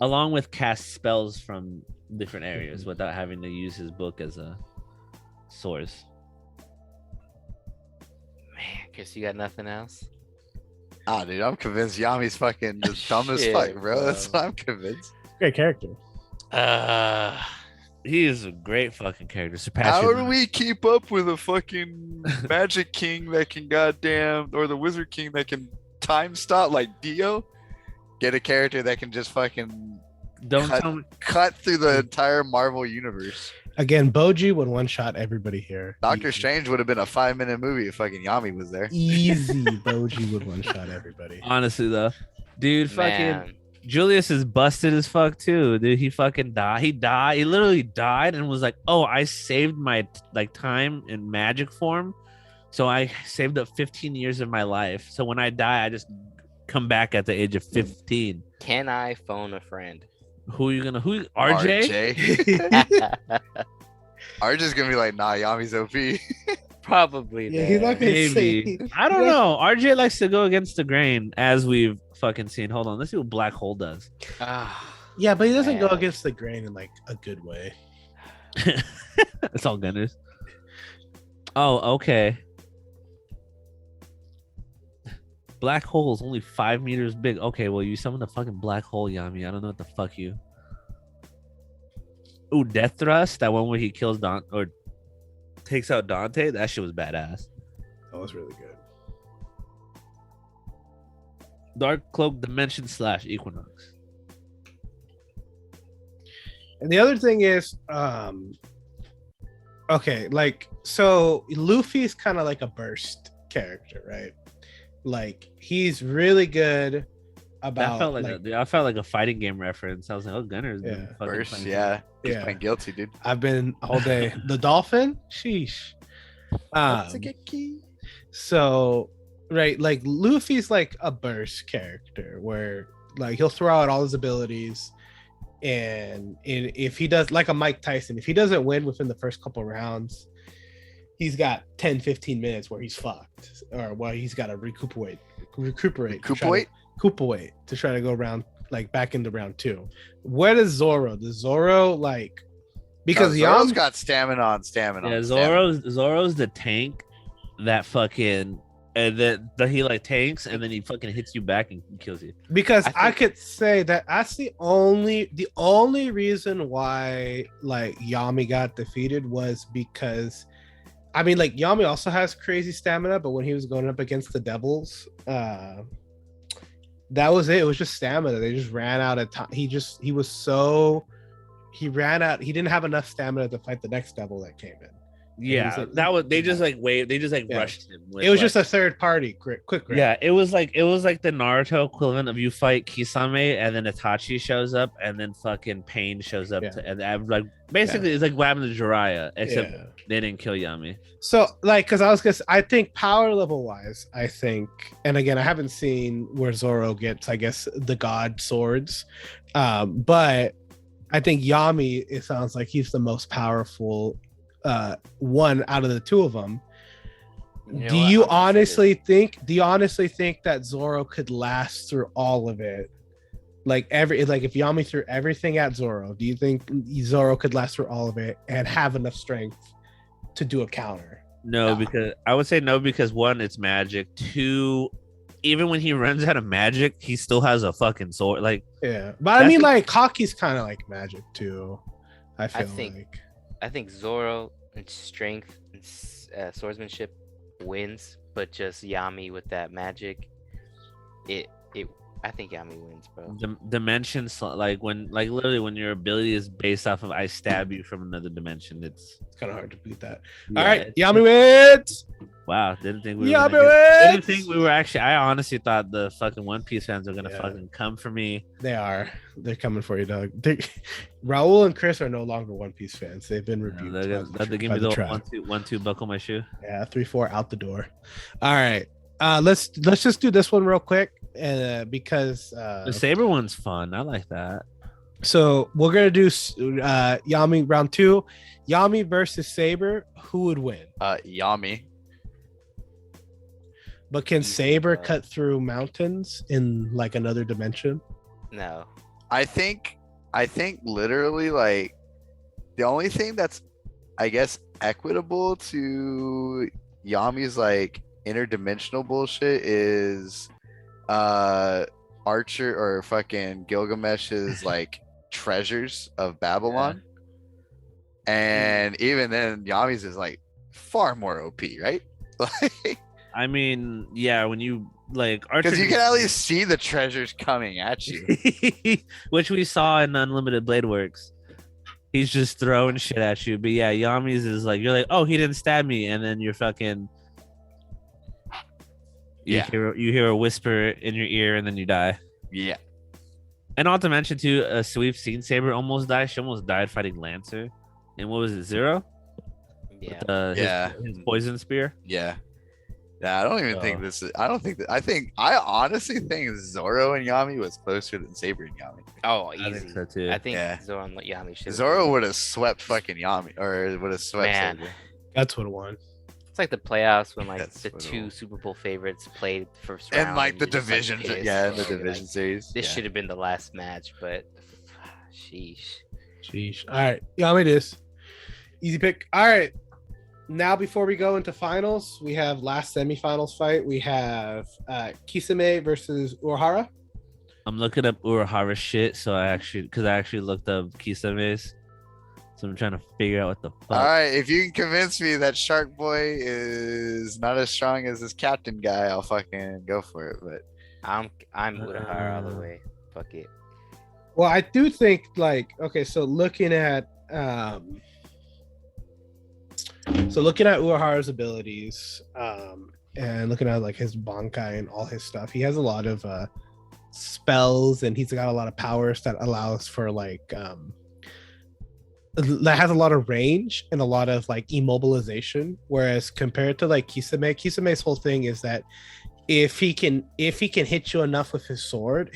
along with cast spells from different areas without having to use his book as a source. Man, Chris, you got nothing else? Ah, dude, I'm convinced Yami's fucking just dumb as Shit, fuck, bro. That's bro. what I'm convinced. Great character. He is a great fucking character. How Surpassing do we keep up with a fucking magic king that can goddamn, or the wizard king that can time stop like Dio? Get a character that can just fucking Don't tell me. cut through the entire Marvel universe. Again, Boji would one shot everybody here. Doctor Easy. Strange would have been a 5-minute movie if fucking Yami was there. Easy. Boji would one shot everybody. Honestly, though, dude, fucking Man, Julius is busted as fuck too, dude. He fucking died. He died. He literally died and was like, "Oh, I saved my time in magic form, so I saved up 15 years of my life. So when I die, I just come back at the age of 15." can I phone a friend? Who are you gonna? Who? RJ? RJ's gonna be like, nah, Yami's OP. Probably. Yeah, he's not man. gonna Maybe. say. I don't know. RJ likes to go against the grain, as we've fucking seen. Hold on, let's see what Black Hole does. Ah, Yeah, but he doesn't go Man. against the grain in like a good way. It's all gunners. Oh, okay. Black hole is only 5 meters big. Okay, well, you summoned a fucking black hole, Yami. I don't know what the fuck you. Ooh, Death Thrust. That one where he kills or takes out Dante. That shit was badass. That was really good. Dark Cloak Dimension / Equinox. And the other thing is, okay, so Luffy's kind of like a burst character, right? Like he's really good That about felt like, I felt like a fighting game reference. I was like, oh, Gunner's been Yeah. fucking First, playing- yeah. He's Yeah. playing guilty, dude. I've been all day. The dolphin, sheesh. So right, like Luffy's like a burst character where like he'll throw out all his abilities, and if he does, like a Mike Tyson, if he doesn't win within the first couple rounds, he's got 10-15 minutes where he's fucked, or well, he's got to recuperate to try to go around, like back into round 2. Where does Zoro? Does Zoro like, because Zoro's Yam got stamina on stamina. Yeah, on stamina. Zoro's the tank that fucking, and then he like tanks and then he fucking hits you back and kills you. because I I think- could say that that's the only reason why like Yami got defeated was because, I mean, like Yami also has crazy stamina, but when he was going up against the devils, that was it. It was just stamina. They just ran out of time. He ran out. He didn't have enough stamina to fight the next devil that came in. Yeah, like- that was, they just like Yeah. rushed him. with, It was like- just a third party quick grab. Yeah, it was like the Naruto equivalent of you fight Kisame and then Itachi shows up and then fucking Pain shows up Yeah. and like basically it's like what happened to Jiraiya, except Yeah. they didn't kill Yami. So like, because I think power level wise, I think, and again, I haven't seen where Zoro gets, I guess, the god swords, but I think Yami, it sounds like he's the most powerful one out of the two of them. You know Do what? you I'm gonna say honestly think that Zoro could last through all of it? Like if Yami threw everything at Zoro, do you think Zoro could last through all of it and have enough strength to do a counter? No, because I would say no because one, it's magic. Two, even when he runs out of magic, he still has a fucking sword. Like Yeah, but I That's mean, the- like hockey's kind of like magic too. I feel like I think Zoro in strength and swordsmanship wins, but just Yami with that magic, I think Yami wins, bro. dimensions, like literally when your ability is based off of I stab you from another dimension. It's it's kind of hard to beat that. yeah, All right, it's- Yami wins. Wow, didn't think we were Yami gonna didn't wins. think we were actually. I honestly thought the fucking One Piece fans were gonna Yeah. fucking come for me. They're coming for you, Doug. Raul and Chris are no longer One Piece fans. They've been rebuked. They give by me the the tribe. 1-2 buckle my shoe. Yeah, 3-4 out the door. All right, let's just do this one real quick, because The Saber one's fun. I like that. so we're gonna do Yami round 2, Yami versus Saber. Who would win? Yami. But can Easy, Saber bro. cut through mountains in like another dimension? No, I think literally like the only thing that's I guess equitable to Yami's like interdimensional bullshit is Archer or fucking Gilgamesh's like treasures of Babylon. And even then Yami's is like far more OP, right? Like I mean, yeah, when you like Archer, because you can at least see the treasures coming at you. which we saw in Unlimited Blade Works. He's just throwing shit at you. But yeah, Yami's is like you're like, oh, he didn't stab me, and then you're fucking Yeah. you hear a whisper in your ear, and then you die. Yeah. And not to mention too, so we've seen Saber almost die. She almost died fighting Lancer. And what was it, Zero? yeah. With, his poison spear. Yeah. Yeah, I don't even think So- this is. I don't think that. I honestly think Zoro and Yami was closer than Saber and Yami. Oh, I easy. think so too. I think Yeah. Zoro and Yami should. Zoro would have swept fucking Yami, or would have swept Man. Saber. That's what it won. It's like the playoffs when like That's the what it two was. Super Bowl favorites played first round. And like the you're just, like, division, pissed, yeah, in the bro. You're division like, series. this yeah. should have been the last match, but sheesh. Sheesh. All right, Yami it is. Easy pick. All right. Now, before we go into finals, we have last semifinals fight. We have Kisame versus Urahara. I'm looking up Urahara shit, so I actually looked up Kisame's. So I'm trying to figure out what the fuck. All right, if you can convince me that Shark Boy is not as strong as this captain guy, I'll fucking go for it. But I'm Urahara all the way. Fuck it. Well, I do think okay, so looking at Urahara's abilities, and looking at like his Bankai and all his stuff, he has a lot of spells, and he's got a lot of powers that allows for like that has a lot of range and a lot of like immobilization. Whereas compared to like Kisame's whole thing is that if he can hit you enough with his sword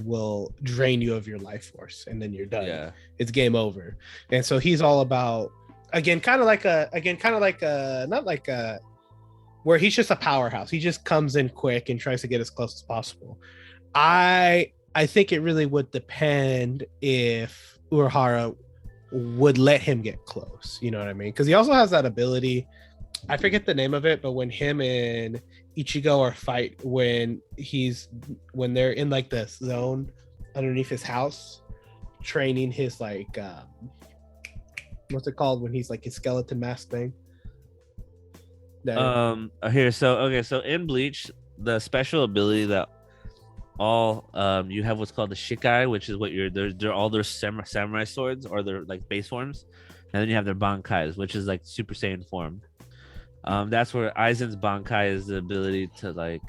will drain you of your life force, and then you're done. Yeah. It's game over. And so he's all about kind of like not like a where he's just a powerhouse. He just comes in quick and tries to get as close as possible. I think it really would depend if Urahara would let him get close. You know what I mean? Because he also has that ability. I forget the name of it, but when him and Ichigo are fight, when they're in like the zone underneath his house, training his like what's it called when he's like his skeleton mask thing. So in Bleach, the special ability that all you have what's called the Shikai, which is what they're all their samurai swords or their like base forms, and then you have their Bankais, which is like Super Saiyan form. That's where Aizen's Bankai is the ability to like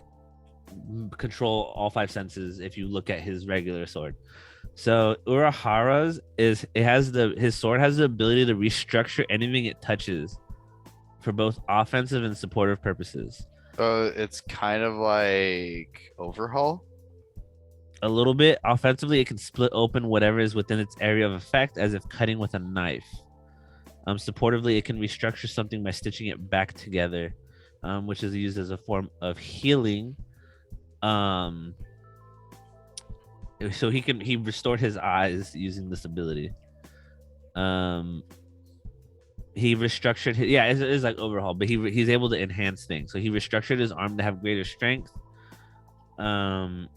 control all five senses if you look at his regular sword. So Urahara's his sword has the ability to restructure anything it touches for both offensive and supportive purposes. It's kind of like Overhaul. A little bit. Offensively, it can split open whatever is within its area of effect as if cutting with a knife. Supportively, it can restructure something by stitching it back together, which is used as a form of healing. So he restored his eyes using this ability. He restructured his it's like Overhaul, but he's able to enhance things. So he restructured his arm to have greater strength. So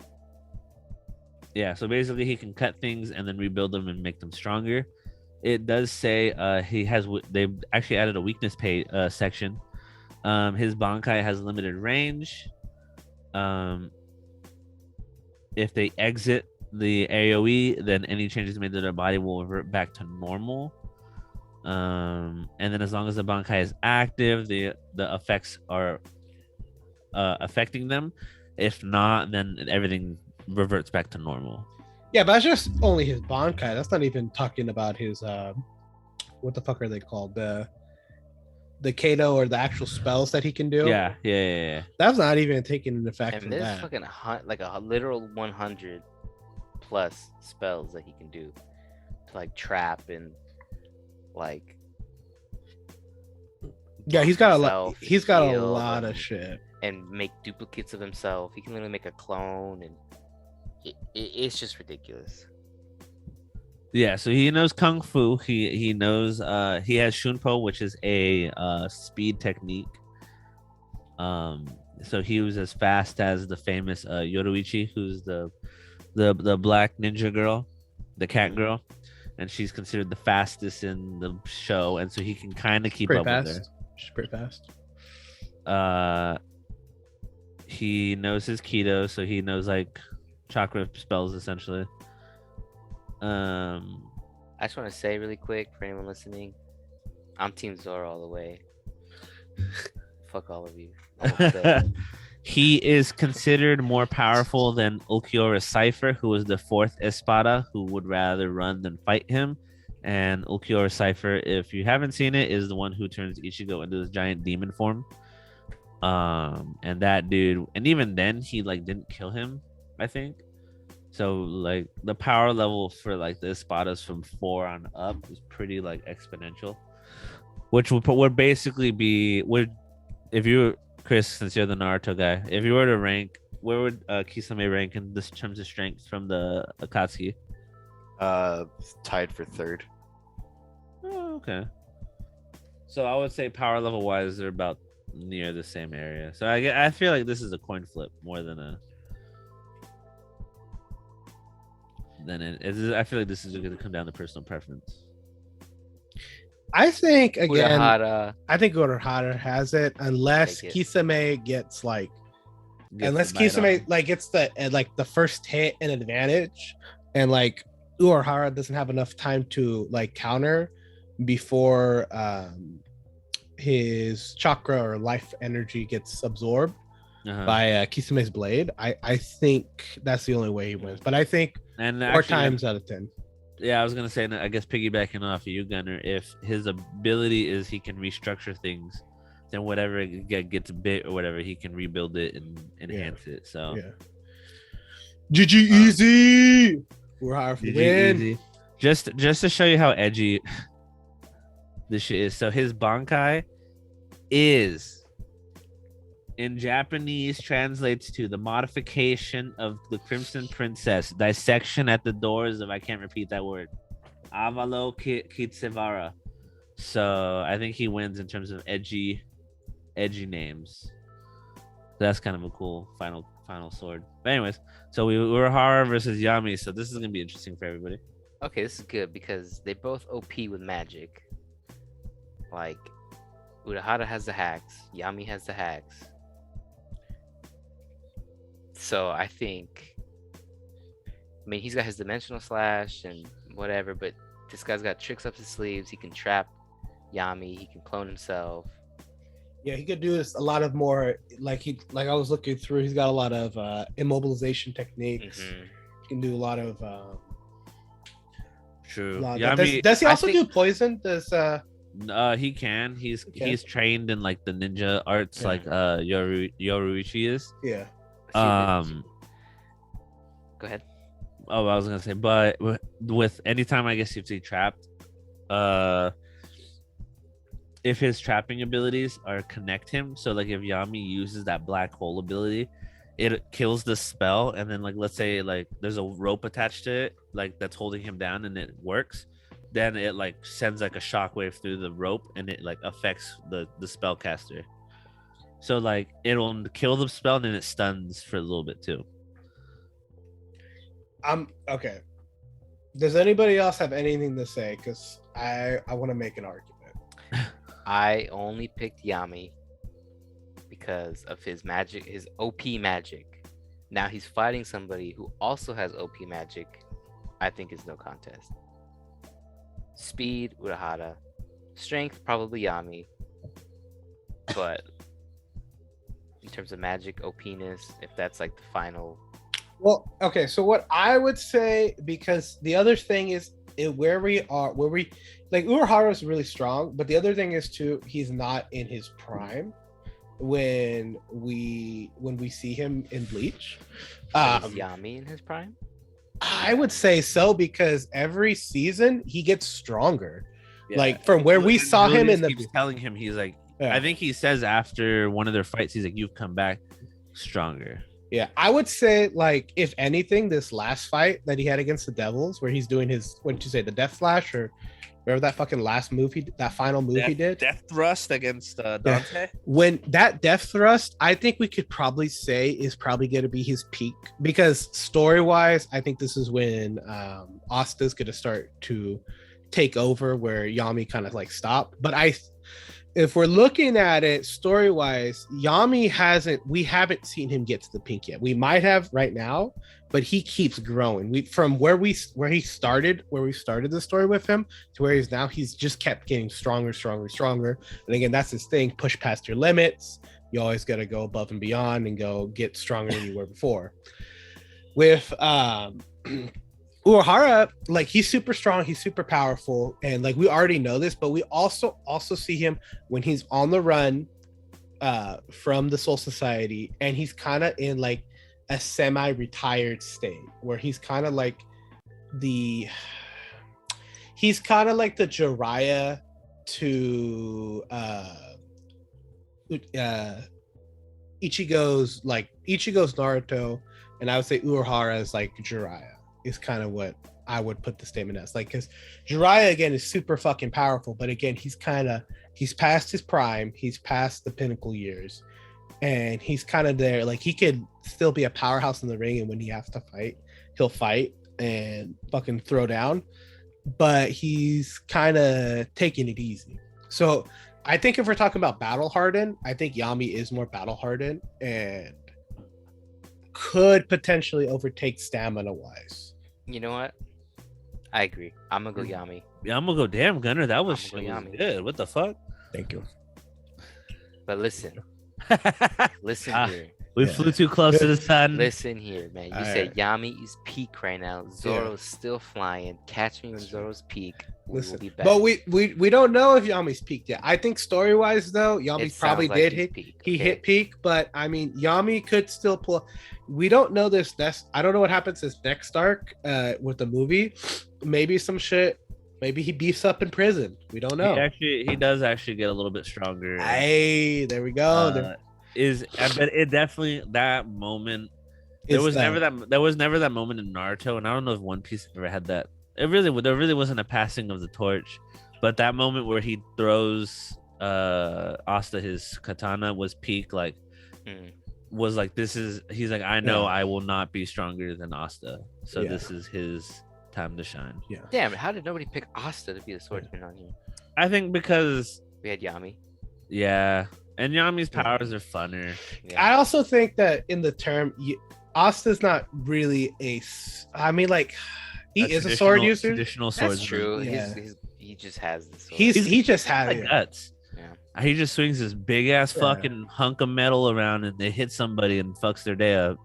basically he can cut things and then rebuild them and make them stronger. It does say they actually added a weakness section. His Bankai has limited range. If they exit the AoE, then any changes made to their body will revert back to normal. And then as long as the Bankai is active, the effects are affecting them. If not, then everything reverts back to normal. Yeah, but that's just only his Bankai. That's not even talking about his what the fuck are they called? The Kato or the actual spells that he can do. Yeah. That's not even taking an effect And from there's that. fucking like a literal 100 plus spells that he can do to like trap and like. Yeah, he's got a lot. himself, He's got a heal, lot of shit. and make duplicates of himself. He can literally make a clone, and it's just ridiculous. Yeah, so he knows Kung Fu. He knows he has Shunpo, which is a speed technique. So he was as fast as the famous Yoruichi, who's the black ninja girl, the cat girl, and she's considered the fastest in the show, and so he can kind of keep up with her. She's pretty fast. He knows his Keto, so he knows like chakra spells essentially. I just want to say really quick for anyone listening, I'm Team Zoro all the way. Fuck all of you. He is considered more powerful than Ulquiorra Cypher, who was the fourth Espada, who would rather run than fight him. And Ulquiorra Cypher, if you haven't seen it, is the one who turns Ichigo into this giant demon form. And that dude, and even then, he like didn't kill him, I think. So like the power level for like the Espadas from 4 on up is pretty like exponential, which would basically be if you, Chris, since you're the Naruto guy, if you were to rank, where would Kisame rank in this terms of strength from the Akatsuki? Tied for third. Oh, okay. So I would say power level wise, they're about near the same area. So I feel like this is a coin flip more than a. I feel like this is going to come down to personal preference. I think again. Urahara. I think Urahara has it unless Take it. Kisame gets like. Gets Unless the bite on. Kisame like gets the first hit an advantage, and like Urahara doesn't have enough time to like counter before his chakra or life energy gets absorbed Uh-huh. by Kisame's blade, I think that's the only way he wins. But I think And 4 actually, times out of 10. yeah, I was gonna say, I guess piggybacking off of you, Gunner, if his ability is he can restructure things, then whatever gets bit or whatever, he can rebuild it and enhance it. So Yeah. GG easy. We're hard for the GG win. easy. Just to show you how edgy this shit is. So his Bankai is in Japanese translates to the modification of the Crimson Princess, dissection at the doors of, I can't repeat that word, Avalo Kitsevara. So I think he wins in terms of edgy names. That's kind of a cool final sword. But anyways, so we were Urahara versus Yami. So this is gonna be interesting for everybody. Okay, this is good because they both OP with magic. Like, Urahara has the hacks, Yami has the hacks. So I think, I mean, he's got his dimensional slash and whatever, but this guy's got tricks up his sleeves. He can trap Yami, he can clone himself. Yeah, he could do this a lot of more. Like I was looking through. He's got a lot of immobilization techniques. Mhm. He can do a lot of. True. Does he I also think- do poison? Does He can. He's Okay. he's trained in like the ninja arts, Yeah. like Yoruichi is. yeah. Um. Go ahead. Oh, I was gonna say, but with anytime I guess you see trapped, if his trapping abilities are connect him, so like if Yami uses that black hole ability, it kills the spell, and then like let's say like there's a rope attached to it, like that's holding him down, and it works, then it like sends like a shockwave through the rope, and it like affects the spellcaster. So like it'll kill the spell, and then it stuns for a little bit too. I'm okay. Does anybody else have anything to say? Because I want to make an argument. I only picked Yami because of his magic, his OP magic. Now he's fighting somebody who also has OP magic. I think is no contest. Speed, Urahara. Strength, probably Yami. But in terms of magic, OPness, if that's like the final. Well, okay. So what I would say, because the other thing is where we like Urahara is really strong, but the other thing is too, he's not in his prime when we see him in Bleach. Is Yami in his prime? I would say so, because every season he gets stronger. Yeah. Like from where we And saw him Julius in the keeps telling him, he's like, Yeah. I think he says after one of their fights, he's like, you've come back stronger. Yeah, I would say, like, if anything, this last fight that he had against the Devils, where he's doing his, what did you say, the Death Flash, or whatever that fucking last move that final move he did. Death thrust against Dante. When that Death Thrust, I think we could probably say is probably going to be his peak, because story-wise, I think this is when Asta's going to start to take over, where Yami kind of like stopped. But if we're looking at it story-wise, Yami we haven't seen him get to the pink yet. We might have right now, but he keeps growing. From where we started the story with him to where he's now, he's just kept getting stronger. And again, that's his thing: push past your limits. You always got to go above and beyond and go get stronger than you were before. With Urahara, like, he's super strong, he's super powerful, and like we already know this, but we also see him when he's on the run from the Soul Society, and he's kind of in like a semi-retired state, where he's kind of like the Jiraiya to Ichigo's Naruto, and I would say Urahara is like Jiraiya. Is kind of what I would put the statement as, like, because Jiraiya again is super fucking powerful, but again he's past his prime, he's past the pinnacle years, and he's kind of there. Like, he could still be a powerhouse in the ring, and when he has to fight, he'll fight and fucking throw down, but he's kind of taking it easy. So I think if we're talking about battle hardened, I think Yami is more battle hardened and could potentially overtake stamina wise. You know what? I agree. I'm gonna go Yami. Yeah, I'm gonna go. Damn, Gunner, that was I'm gonna go shit was Yami. good. What the fuck? Thank you. But listen Ah, here. we Yeah. flew too close to the sun. Listen here, man. You said Yami is peak right now. Zoro's still flying. Catch me when Zoro's peak. We will Listen, be back. but we don't know if Yami's peaked yet. I think story wise though, Yami It probably sounds like did he's hit. peak, He okay? hit peak, but I mean, Yami could still pull. We don't know this. I don't know what happens this next arc with the movie. Maybe some shit. Maybe he beefs up in prison. We don't know. He does actually get a little bit stronger. Hey, there we go. But it definitely that moment. There was never that moment in Naruto, and I don't know if One Piece ever had that. There really wasn't a passing of the torch, but that moment where he throws Asta his katana was peak. Like, was like he's like, I know I will not be stronger than Asta, so this is his time to shine. Yeah. Damn, how did nobody pick Asta to be the swordsman on here? I think because We had Yami. yeah, and Yami's powers are funner. Yeah. I also think that in the term, Asta's not really I mean, like, he is a sword user. Traditional That's swordsman. true. Yeah. He just has the sword. He just has Like it. guts. Yeah. He just swings this big ass Yeah. fucking hunk of metal around and they hit somebody and fucks their day up.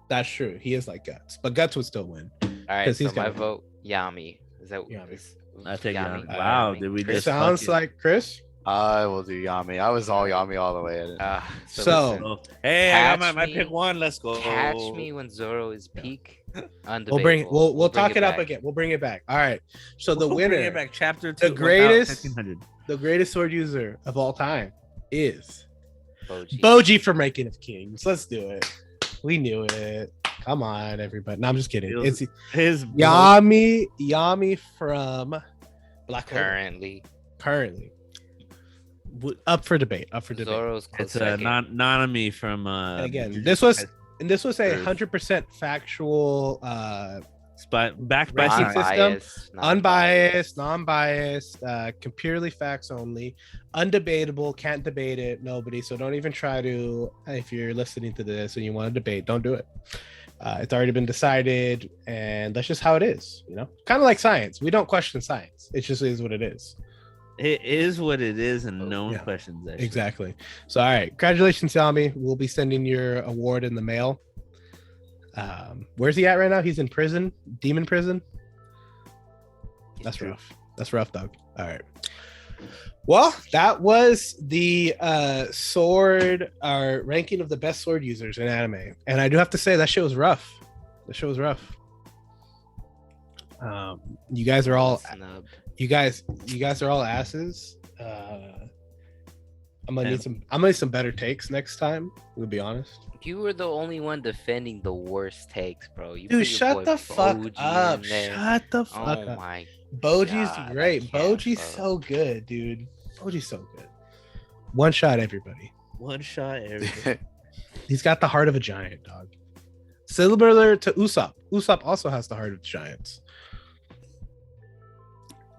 That's true. He is like Guts, but Guts would still win. All right, 'Cause so he's my got- vote, Yami. Is that Yami. is- I take Yami. Yami. Wow, did we It just sounds fucking- like Chris. I will do Yami. I was all Yami all the way in it. So- listen, Oh, hey, I got Catch my me- pick one. Let's go. catch me when Zoro is peak. We'll talk it up back. again. We'll bring it back. All right. So the We'll bring winner, it back. Chapter the 2, greatest- 1500. the greatest sword user of all time, is Boji. Boji from Ranking of Kings. Let's do it. We knew it. Come on, everybody. No, I'm just kidding. Feels- It's His Yami from Black Clover. Currently. Up for debate. Zoro's close It's a second. Nanami from And again, Jujutsu this was a Earth. 100% factual, backed by ranking science. system, unbiased, non-biased, purely facts only, undebatable. Can't debate it. Nobody. So don't even try to. If you're listening to this and you want to debate, don't do it. It's already been decided, and that's just how it is. You know, kind of like science. We don't question science. It just is what it is. It is what it is, and no one Yeah. questions that. shit. Exactly. So, all right, congratulations, Yami. We'll be sending your award in the mail. Where's he at right now? He's in prison, demon prison. That's rough. That's rough, dog. All right. Well, that was the ranking of the best sword users in anime, and I do have to say that shit was rough. The show was rough. You guys are all Snub. you guys are all asses. I'm gonna need some better takes next time. To be honest, You were the only one defending the worst takes, bro. You dude, put your shut boy the fuck Boji up. in there. Shut the fuck Oh up. my. Boji's God, I great. can't, Boji's bro. so good, dude. Boji's so good. One shot, everybody. One shot. Everything. He's got the heart of a giant, dog. Similar to Usopp. Usopp also has the heart of giants.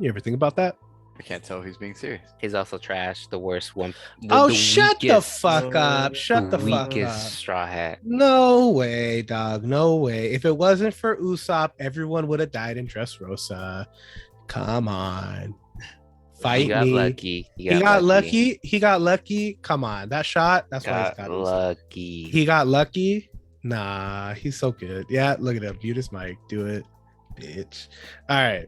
You ever think about that? I can't tell if he's being serious. He's also trash. The worst one. Shut the weakest- fuck up. Shut the fuck weakest up. straw hat. No way, dog. No way. If it wasn't for Usopp, everyone would have died in Dressrosa. Come on. Fight He got me. lucky. He got lucky. He got lucky. Come on. That shot. That's why Got he's got Usopp. lucky. He got lucky. Nah, he's so good. Yeah, look at him. Mute his mic. Do it, bitch. All right.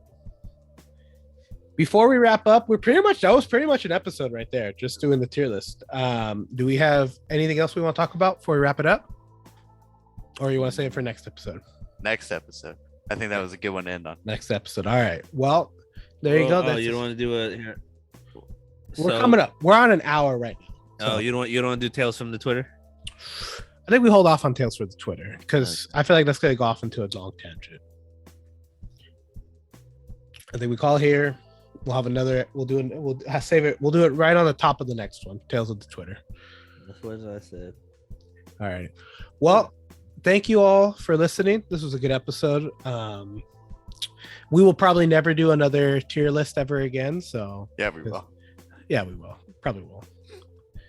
Before we wrap up, that was pretty much an episode right there. Just doing the tier list. Do we have anything else we want to talk about before we wrap it up? Or you want to save it for next episode? Next episode. I think that was a good one to end on. Next episode. All right. Well, there you go. Oh, you don't want to do it here. We're coming up. We're on an hour right now. Oh, you don't want to do tales from the Twitter? I think we hold off on Tales for the Twitter because I feel like that's going to go off into a long tangent. I think we call here. We'll have another. We'll save it. We'll do it right on the top of the next one. Tales of the Twitter. That's what I said. All right. Well, thank you all for listening. This was a good episode. We will probably never do another tier list ever again. So Yeah, we will. yeah, we will. Probably will.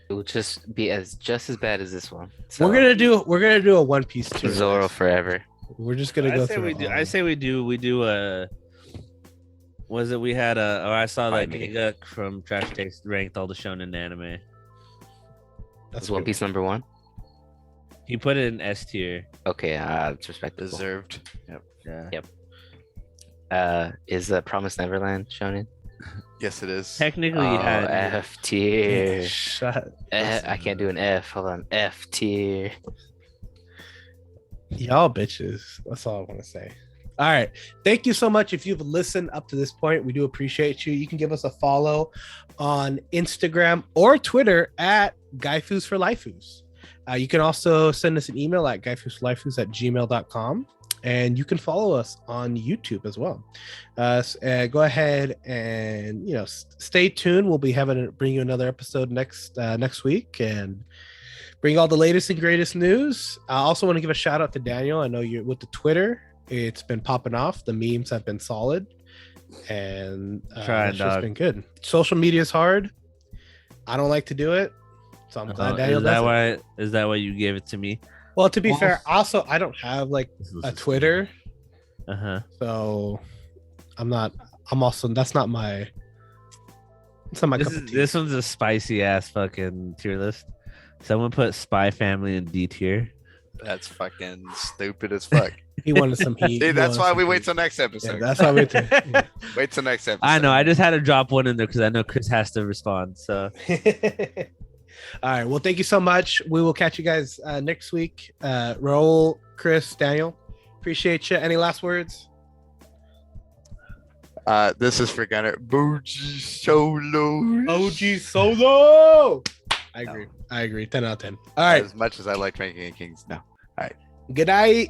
It will just be just as bad as this one. We're gonna do a One Piece tier Zoro list. forever. We're just gonna go I say through. we it do. all. I say we do. We do. Was it? We had a. Oh, I saw that Find me. Giguk from Trash Taste ranked all the shonen anime. That's Is One good. Piece number one? He put it in S tier. Okay, it's respectable. Deserved. Yep. Yeah. Yep. Is Promised Neverland shonen? Yes, it is. Technically, Oh, yeah. F tier. Shut. I can't do an F. Hold on, F tier. Y'all bitches. That's all I want to say. All right. Thank you so much. If you've listened up to this point, we do appreciate you. You can give us a follow on Instagram or Twitter at Gaifus for Laifus. You can also send us an email at gaifusforlaifus@gmail.com. And you can follow us on YouTube as well. Go ahead and stay tuned. We'll be bring you another episode next week and bring all the latest and greatest news. I also want to give a shout out to Daniel. I know you're with the Twitter. It's been popping off. The memes have been solid, and it's just been good. Social media is hard. I don't like to do it, so I'm glad Daniel does it. Is that why you gave it to me? Well, to be fair, also I don't have like a Twitter, so I'm also that's not my cup of tea. This one's a spicy ass fucking tier list. Someone put Spy Family in D tier. That's fucking stupid as fuck. He wanted some heat. See, that's why we wait till next episode. Yeah, that's why we wait. Wait till next episode. I know. I just had to drop one in there because I know Chris has to respond. So. All right. Well, thank you so much. We will catch you guys next week. Raul, Chris, Daniel, appreciate you. Any last words? This is for Gunner. Bougie Solo. OG Solo. I agree. 10 out of 10. All right. As much as I like making it Kings. No. Good night.